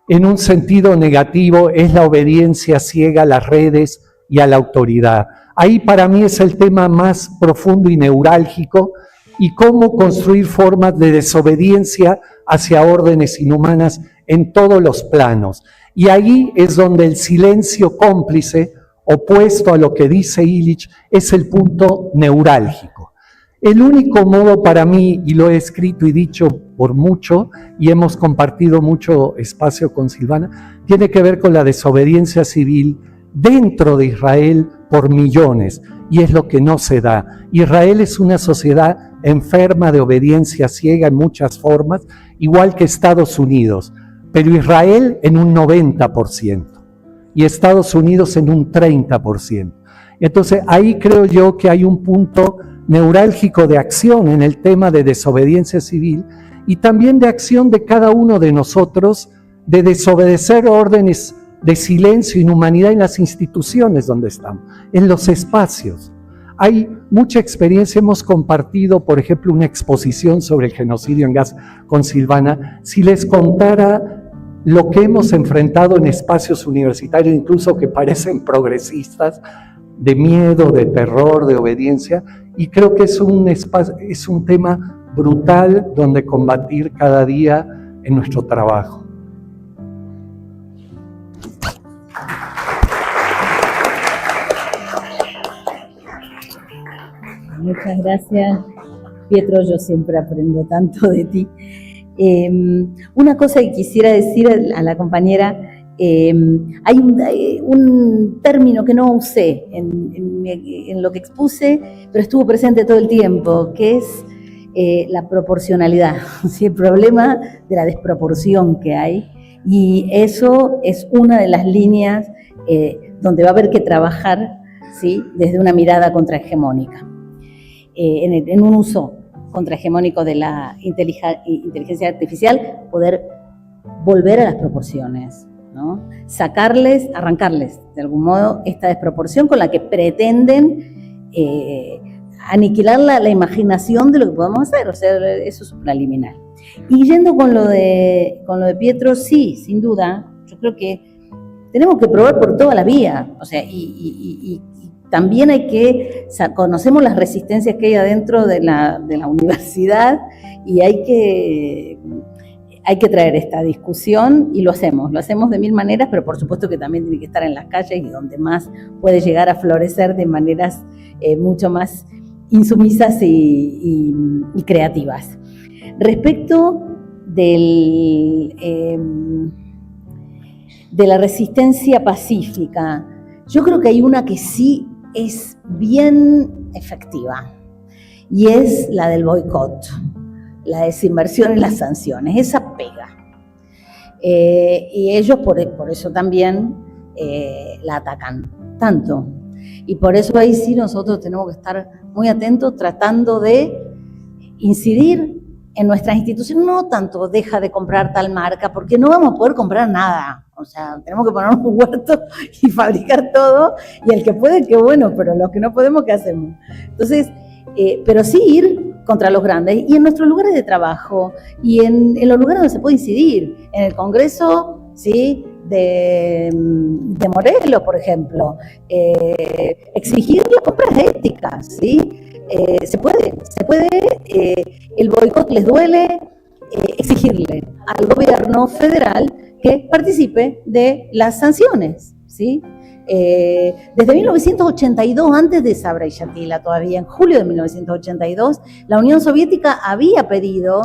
en un sentido negativo, es la obediencia ciega a las redes y a la autoridad. Ahí para mí es el tema más profundo y neurálgico, y cómo construir formas de desobediencia hacia órdenes inhumanas en todos los planos. Y ahí es donde el silencio cómplice, opuesto a lo que dice Illich, es el punto neurálgico. El único modo para mí, y lo he escrito y dicho por mucho, y hemos compartido mucho espacio con Silvana, tiene que ver con la desobediencia civil dentro de Israel por millones, y es lo que no se da. Israel es una sociedad enferma de obediencia ciega en muchas formas, igual que Estados Unidos, pero Israel en un 90% y Estados Unidos en un 30%. Entonces ahí creo yo que hay un punto neurálgico de acción en el tema de desobediencia civil, y también de acción de cada uno de nosotros de desobedecer órdenes de silencio e inhumanidad en las instituciones donde estamos, en los espacios. Hay mucha experiencia, hemos compartido, por ejemplo, una exposición sobre el genocidio en Gaza con Silvana. Si les contara lo que hemos enfrentado en espacios universitarios, incluso que parecen progresistas, de miedo, de terror, de obediencia, y creo que es un tema brutal donde combatir cada día en nuestro trabajo. Muchas gracias, Pietro. Yo siempre aprendo tanto de ti. Una cosa que quisiera decir a la compañera, hay un término que no usé en lo que expuse, pero estuvo presente todo el tiempo, que es la proporcionalidad, ¿sí? El problema de la desproporción que hay, y eso es una de las líneas donde va a haber que trabajar, ¿sí? Desde una mirada contrahegemónica. En un uso contrahegemónico de la inteligencia artificial, poder volver a las proporciones, ¿no? Sacarles, arrancarles de algún modo esta desproporción con la que pretenden aniquilar la imaginación de lo que podemos hacer, o sea, eso es supraliminal. Y yendo con lo de Pietro, sí, sin duda, yo creo que tenemos que probar por toda la vía, o sea, y también hay que, conocemos las resistencias que hay adentro de la universidad, y hay que traer esta discusión, y lo hacemos de mil maneras, pero por supuesto que también tiene que estar en las calles, y donde más puede llegar a florecer de maneras mucho más insumisas y creativas. Respecto del de la resistencia pacífica, yo creo que hay una que sí es bien efectiva, y es la del boicot, la desinversión y las sanciones. Esa pega. Y ellos por eso también la atacan tanto. Y por eso ahí sí nosotros tenemos que estar muy atentos tratando de incidir en nuestras instituciones. No tanto deja de comprar tal marca, porque no vamos a poder comprar nada. O sea, tenemos que poner un huerto y fabricar todo, y el que puede, qué bueno, pero los que no podemos, ¿qué hacemos? Entonces, pero sí ir contra los grandes, y en nuestros lugares de trabajo, y en los lugares donde se puede incidir, en el Congreso, ¿sí?, de Morelos, por ejemplo, exigir las compras éticas, ¿sí? Se puede, el boicot les duele, exigirle al gobierno federal que participe de las sanciones, ¿sí? Desde 1982, antes de Sabra y Shatila todavía, en julio de 1982, la Unión Soviética había pedido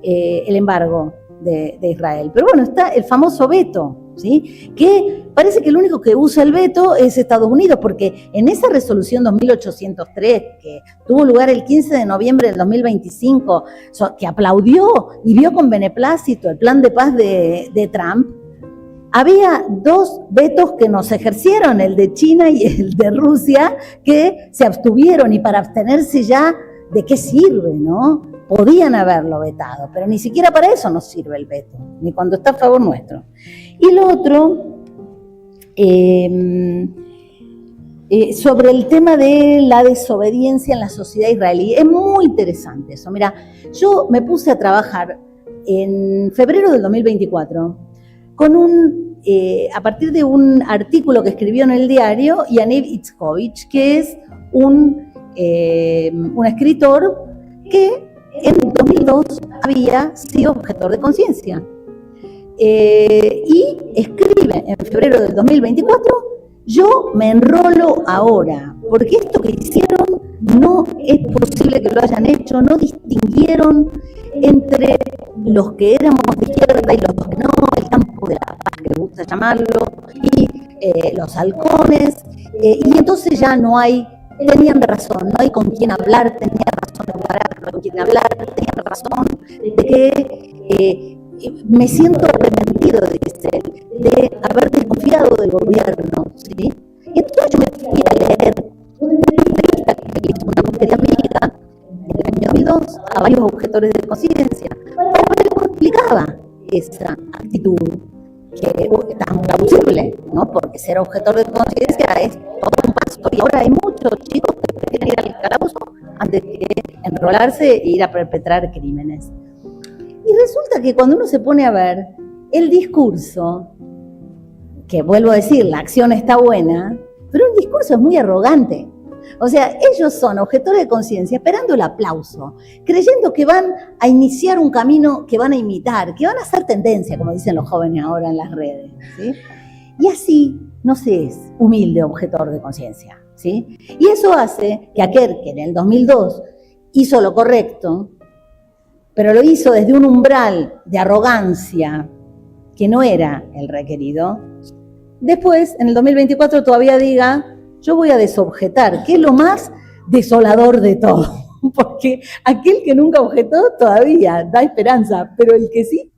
el embargo de Israel. Pero bueno, está el famoso veto, ¿sí? Que parece que el único que usa el veto es Estados Unidos, porque en esa resolución 2803, que tuvo lugar el 15 de noviembre del 2025, que aplaudió y vio con beneplácito el plan de paz de Trump, había dos vetos que no se ejercieron, el de China y el de Rusia, que se abstuvieron, y para abstenerse ya, ¿de qué sirve, no? Podían haberlo vetado, pero ni siquiera para eso nos sirve el veto, ni cuando está a favor nuestro. Y lo otro, sobre el tema de la desobediencia en la sociedad israelí, es muy interesante eso. Mira, yo me puse a trabajar en febrero del 2024 con a partir de un artículo que escribió en el diario Yaniv Itzkovich, que es un escritor que en 2002 había sido objetor de conciencia. Y escribe en febrero del 2024, yo me enrolo ahora, porque esto que hicieron no es posible que lo hayan hecho, no distinguieron entre los que éramos de izquierda y los que no, el campo de la paz, que les gusta llamarlo, y los halcones, y entonces ya no hay, tenían razón, no hay con quién hablar, tenían razón de parar, no hay con quién hablar, tenían razón de que me siento arrepentido, dice él, de haber desconfiado del gobierno, ¿sí? Y entonces yo me fui a leer una entrevista que hizo una mujer amiga en el año 2002 a varios objetores de conciencia para ver cómo explicaba esa actitud que es tan plausible, ¿no? Porque ser objetor de conciencia es todo un paso, y ahora hay muchos chicos que prefieren ir al calabozo antes que enrolarse e ir a perpetrar crímenes. Y resulta que cuando uno se pone a ver el discurso, que vuelvo a decir, la acción está buena, pero el discurso es muy arrogante. O sea, ellos son objetores de conciencia esperando el aplauso, creyendo que van a iniciar un camino que van a imitar, que van a hacer tendencia, como dicen los jóvenes ahora en las redes, ¿sí? Y así no se es humilde objetor de conciencia, ¿sí? Y eso hace que aquel que en el 2002 hizo lo correcto, pero lo hizo desde un umbral de arrogancia que no era el requerido, después, en el 2024, todavía diga, yo voy a desobjetar, que es lo más desolador de todo, porque aquel que nunca objetó todavía da esperanza, pero el que sí,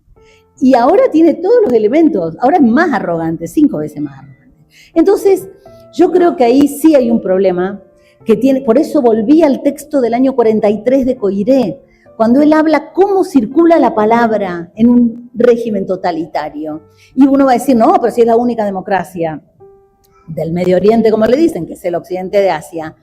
y ahora tiene todos los elementos, ahora es más arrogante, 5 veces más arrogante. Entonces, yo creo que ahí sí hay un problema, que tiene, por eso volví al texto del año 43 de Coiré, cuando él habla cómo circula la palabra en un régimen totalitario. Y uno va a decir, no, pero si es la única democracia del Medio Oriente, como le dicen, que es el occidente de Asia.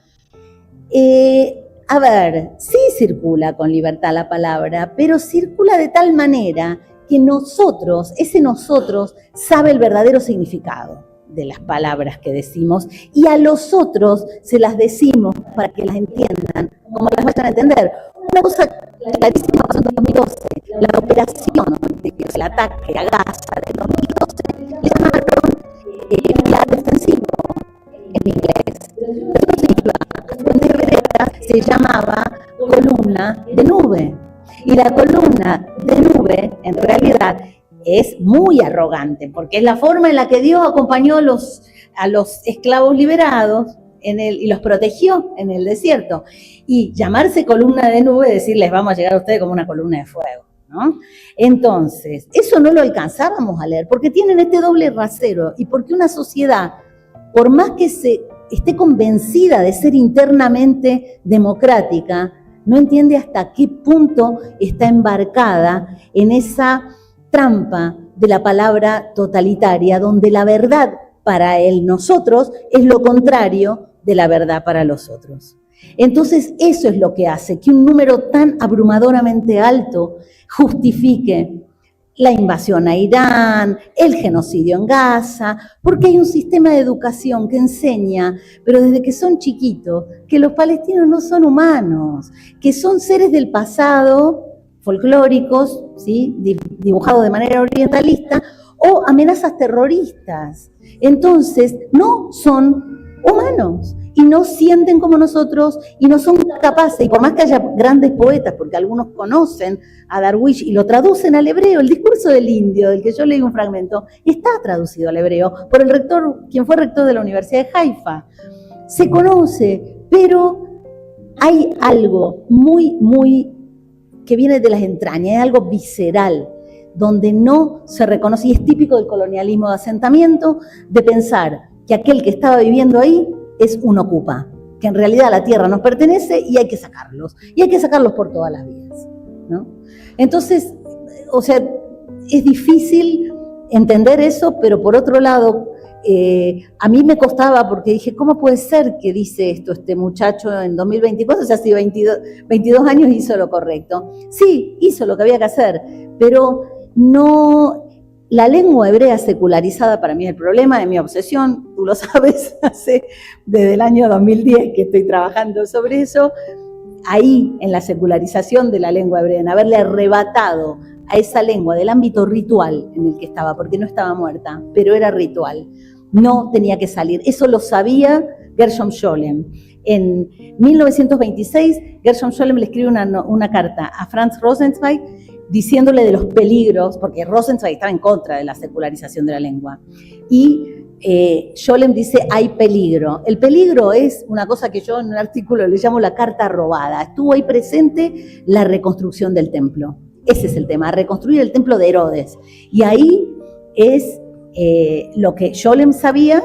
A ver, sí circula con libertad la palabra, pero circula de tal manera que nosotros, ese nosotros, sabe el verdadero significado de las palabras que decimos, y a los otros se las decimos para que las entiendan, como las vayan a entender. Una cosa clarísima pasó en 2012, la operación, el ataque a Gaza del 2012, le llamaron pilar defensivo en inglés. Pero en Vereda se llamaba columna de nube. Y la columna de nube, en realidad, es muy arrogante, porque es la forma en la que Dios acompañó a los esclavos liberados y los protegió en el desierto. Y llamarse columna de nube, decirles vamos a llegar a ustedes como una columna de fuego, ¿no? Entonces, eso no lo alcanzábamos a leer, porque tienen este doble rasero y porque una sociedad, por más que se esté convencida de ser internamente democrática, no entiende hasta qué punto está embarcada en esa trampa de la palabra totalitaria, donde la verdad para nosotros es lo contrario de la verdad para los otros. Entonces, eso es lo que hace que un número tan abrumadoramente alto justifique la invasión a Irán, el genocidio en Gaza, porque hay un sistema de educación que enseña, pero desde que son chiquitos, que los palestinos no son humanos, que son seres del pasado, folclóricos, ¿sí?, dibujados de manera orientalista, o amenazas terroristas. Entonces, no son humanos y no sienten como nosotros y no son capaces, y por más que haya grandes poetas, porque algunos conocen a Darwish y lo traducen al hebreo, el discurso del indio, del que yo leí un fragmento, está traducido al hebreo por el rector, quien fue rector de la Universidad de Haifa. Se conoce, pero hay algo muy que viene de las entrañas, hay algo visceral, donde no se reconoce, y es típico del colonialismo de asentamiento, de pensar que aquel que estaba viviendo ahí es un ocupa, que en realidad la tierra nos pertenece y hay que sacarlos por todas las vías, ¿no? Entonces, o sea, es difícil entender eso, pero por otro lado, a mí me costaba porque dije, ¿cómo puede ser que dice esto este muchacho en 2024? O sea, si 22 años hizo lo correcto. Sí, hizo lo que había que hacer, pero no. La lengua hebrea secularizada para mí es el problema de mi obsesión, tú lo sabes, desde el año 2010 que estoy trabajando sobre eso, ahí en la secularización de la lengua hebrea, en haberle arrebatado a esa lengua del ámbito ritual en el que estaba, porque no estaba muerta, pero era ritual, no tenía que salir. Eso lo sabía Gershom Scholem. En 1926, Gershom Scholem le escribe una carta a Franz Rosenzweig diciéndole de los peligros, porque Rosenzweig estaba en contra de la secularización de la lengua. Y Scholem dice, hay peligro. El peligro es una cosa que yo en un artículo le llamo la carta robada. Estuvo ahí presente la reconstrucción del templo. Ese es el tema, reconstruir el templo de Herodes. Y ahí es lo que Scholem sabía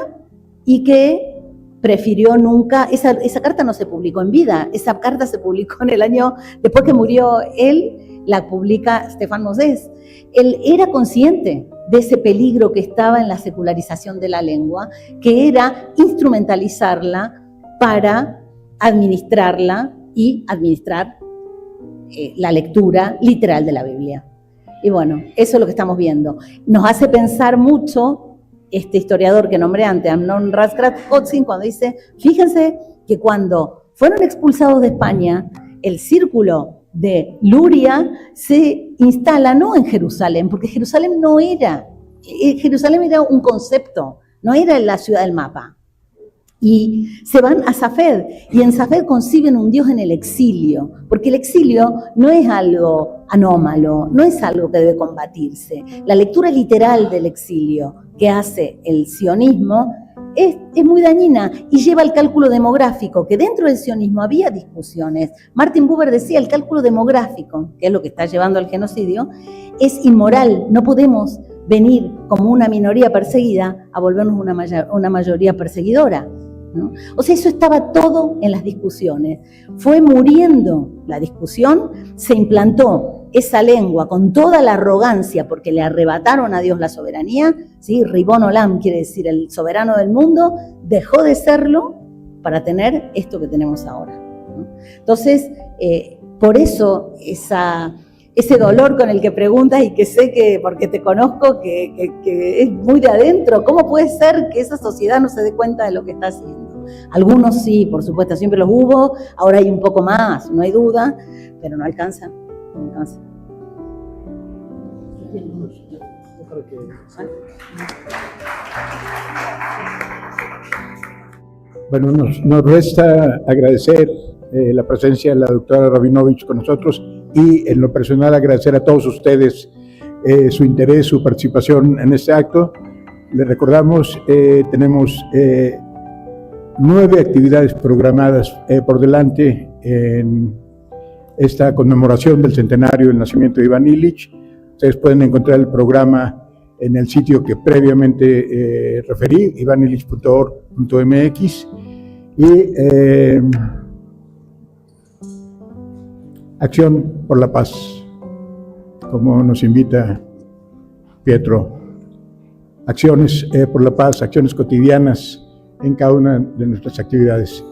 y que prefirió nunca. Esa carta no se publicó en vida, esa carta se publicó en el año, después que murió él, la publica Stefan Moses. Él era consciente de ese peligro que estaba en la secularización de la lengua, que era instrumentalizarla para administrarla y administrar la lectura literal de la Biblia. Y bueno, eso es lo que estamos viendo. Nos hace pensar mucho este historiador que nombré antes, Amnon Razgrat-Kotzin, cuando dice, fíjense que cuando fueron expulsados de España, el círculo de Luria se instala no en Jerusalén, porque Jerusalén era un concepto, no era la ciudad del mapa. Y se van a Safed, y en Safed conciben un Dios en el exilio, porque el exilio no es algo anómalo, no es algo que debe combatirse. La lectura literal del exilio que hace el sionismo es muy dañina y lleva al cálculo demográfico, que dentro del sionismo había discusiones. Martin Buber decía, el cálculo demográfico, que es lo que está llevando al genocidio, es inmoral. No podemos venir como una minoría perseguida a volvernos una mayoría perseguidora, ¿no? O sea, eso estaba todo en las discusiones. Fue muriendo la discusión, se implantó esa lengua con toda la arrogancia porque le arrebataron a Dios la soberanía, ¿sí? Ribón Olam quiere decir el soberano del mundo, dejó de serlo para tener esto que tenemos ahora, ¿no? Entonces, por eso ese dolor con el que preguntas y que sé que, porque te conozco, que es muy de adentro, ¿cómo puede ser que esa sociedad no se dé cuenta de lo que está haciendo? Algunos sí, por supuesto, siempre los hubo, ahora hay un poco más, no hay duda, pero no alcanza. Bueno, nos resta agradecer la presencia de la doctora Rabinovich con nosotros y en lo personal agradecer a todos ustedes su interés, su participación en este acto. Les recordamos, tenemos 9 actividades programadas por delante en esta conmemoración del centenario del nacimiento de Iván Illich. Ustedes pueden encontrar el programa en el sitio que previamente referí, ivanillich.org.mx, y Acción por la Paz, como nos invita Pietro. Acciones por la paz, acciones cotidianas en cada una de nuestras actividades.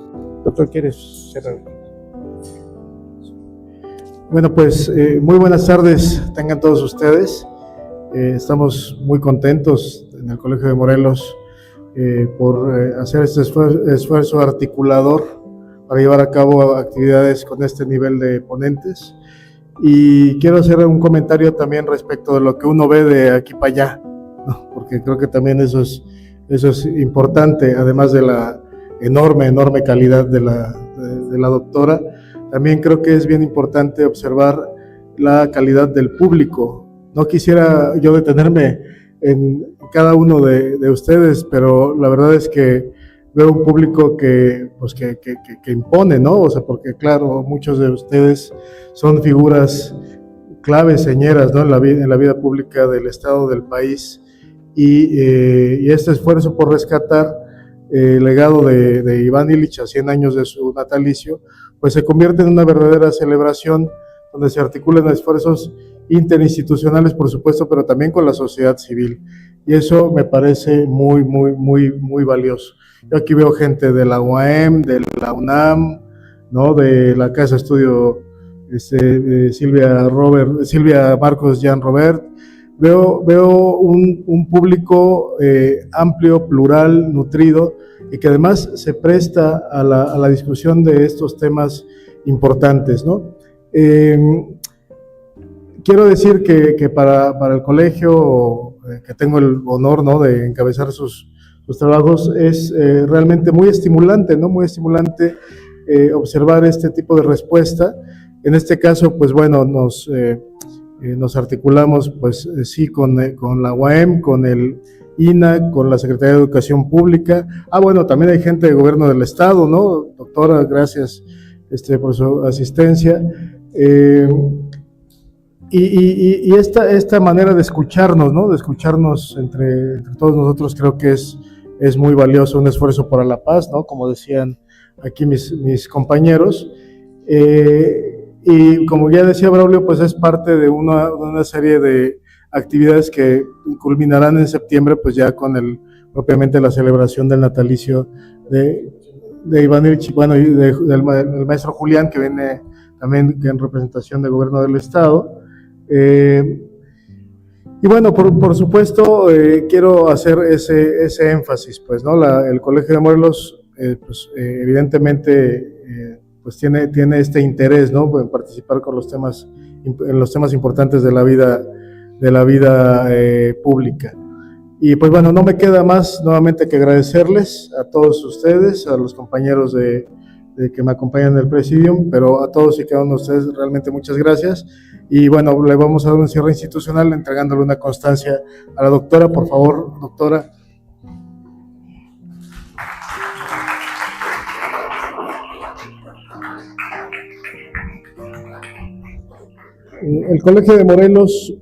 Doctor, ¿quieres cerrar? Bueno, pues muy buenas tardes tengan todos ustedes. Estamos muy contentos en el Colegio de Morelos por hacer este esfuerzo articulador para llevar a cabo actividades con este nivel de ponentes. Y quiero hacer un comentario también respecto de lo que uno ve de aquí para allá, ¿no? Porque creo que también eso es importante, además de la enorme calidad de la doctora. También creo que es bien importante observar la calidad del público. No quisiera yo detenerme en cada uno de ustedes, pero la verdad es que veo un público que impone, ¿no? O sea, porque claro, muchos de ustedes son figuras claves, señeras, ¿no? En la vida pública del Estado, del país, y este esfuerzo por rescatar el legado de Iván Illich a 100 años de su natalicio, pues se convierte en una verdadera celebración donde se articulan esfuerzos interinstitucionales, por supuesto, pero también con la sociedad civil, y eso me parece muy valioso. Yo aquí veo gente de la UAM, de la UNAM, ¿no? De la Casa Estudio Silvia Marcos Jean Robert. Veo un público amplio, plural, nutrido, y que además se presta a la discusión de estos temas importantes, ¿no? Quiero decir que para el colegio, que tengo el honor, ¿no?, de encabezar sus trabajos, es realmente muy estimulante, ¿no? Muy estimulante observar este tipo de respuesta. En este caso, pues bueno, nos articulamos, pues sí, con la UAM, con el INA, con la Secretaría de Educación Pública. Bueno, también hay gente de Gobierno del Estado, ¿no? Doctora, gracias por su asistencia. Y esta manera de escucharnos, ¿no? De escucharnos entre todos nosotros, creo que es muy valioso, un esfuerzo para la paz, ¿no? Como decían aquí mis compañeros. Y como ya decía Braulio, pues es parte de una serie de actividades que culminarán en septiembre, pues ya con propiamente la celebración del natalicio de Iván Illich, bueno, y del maestro Julián, que viene también en representación del Gobierno del Estado. Y bueno, por supuesto, quiero hacer ese énfasis, pues, ¿no? El Colegio de Morelos, pues, evidentemente, pues tiene este interés, ¿no?, en participar en los temas importantes de la vida pública. Y pues bueno, no me queda más nuevamente que agradecerles a todos ustedes, a los compañeros que me acompañan en el Presidium, pero a todos y cada uno de ustedes realmente muchas gracias. Y bueno, le vamos a dar un cierre institucional entregándole una constancia a la doctora. Por favor, doctora. El Colegio de Morelos,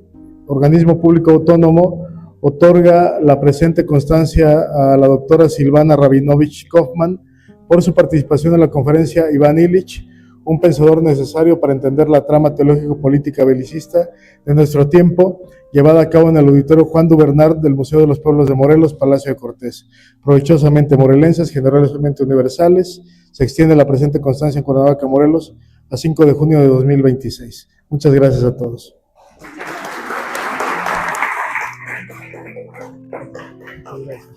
organismo público autónomo, otorga la presente constancia a la doctora Silvana Rabinovich Kaufman por su participación en la conferencia Iván Illich, un pensador necesario para entender la trama teológico-política belicista de nuestro tiempo, llevada a cabo en el Auditorio Juan Dubernard del Museo de los Pueblos de Morelos, Palacio de Cortés. Provechosamente morelenses, generosamente universales, se extiende la presente constancia en Cuernavaca, Morelos, a 5 de junio de 2026. Muchas gracias a todos. Gracias.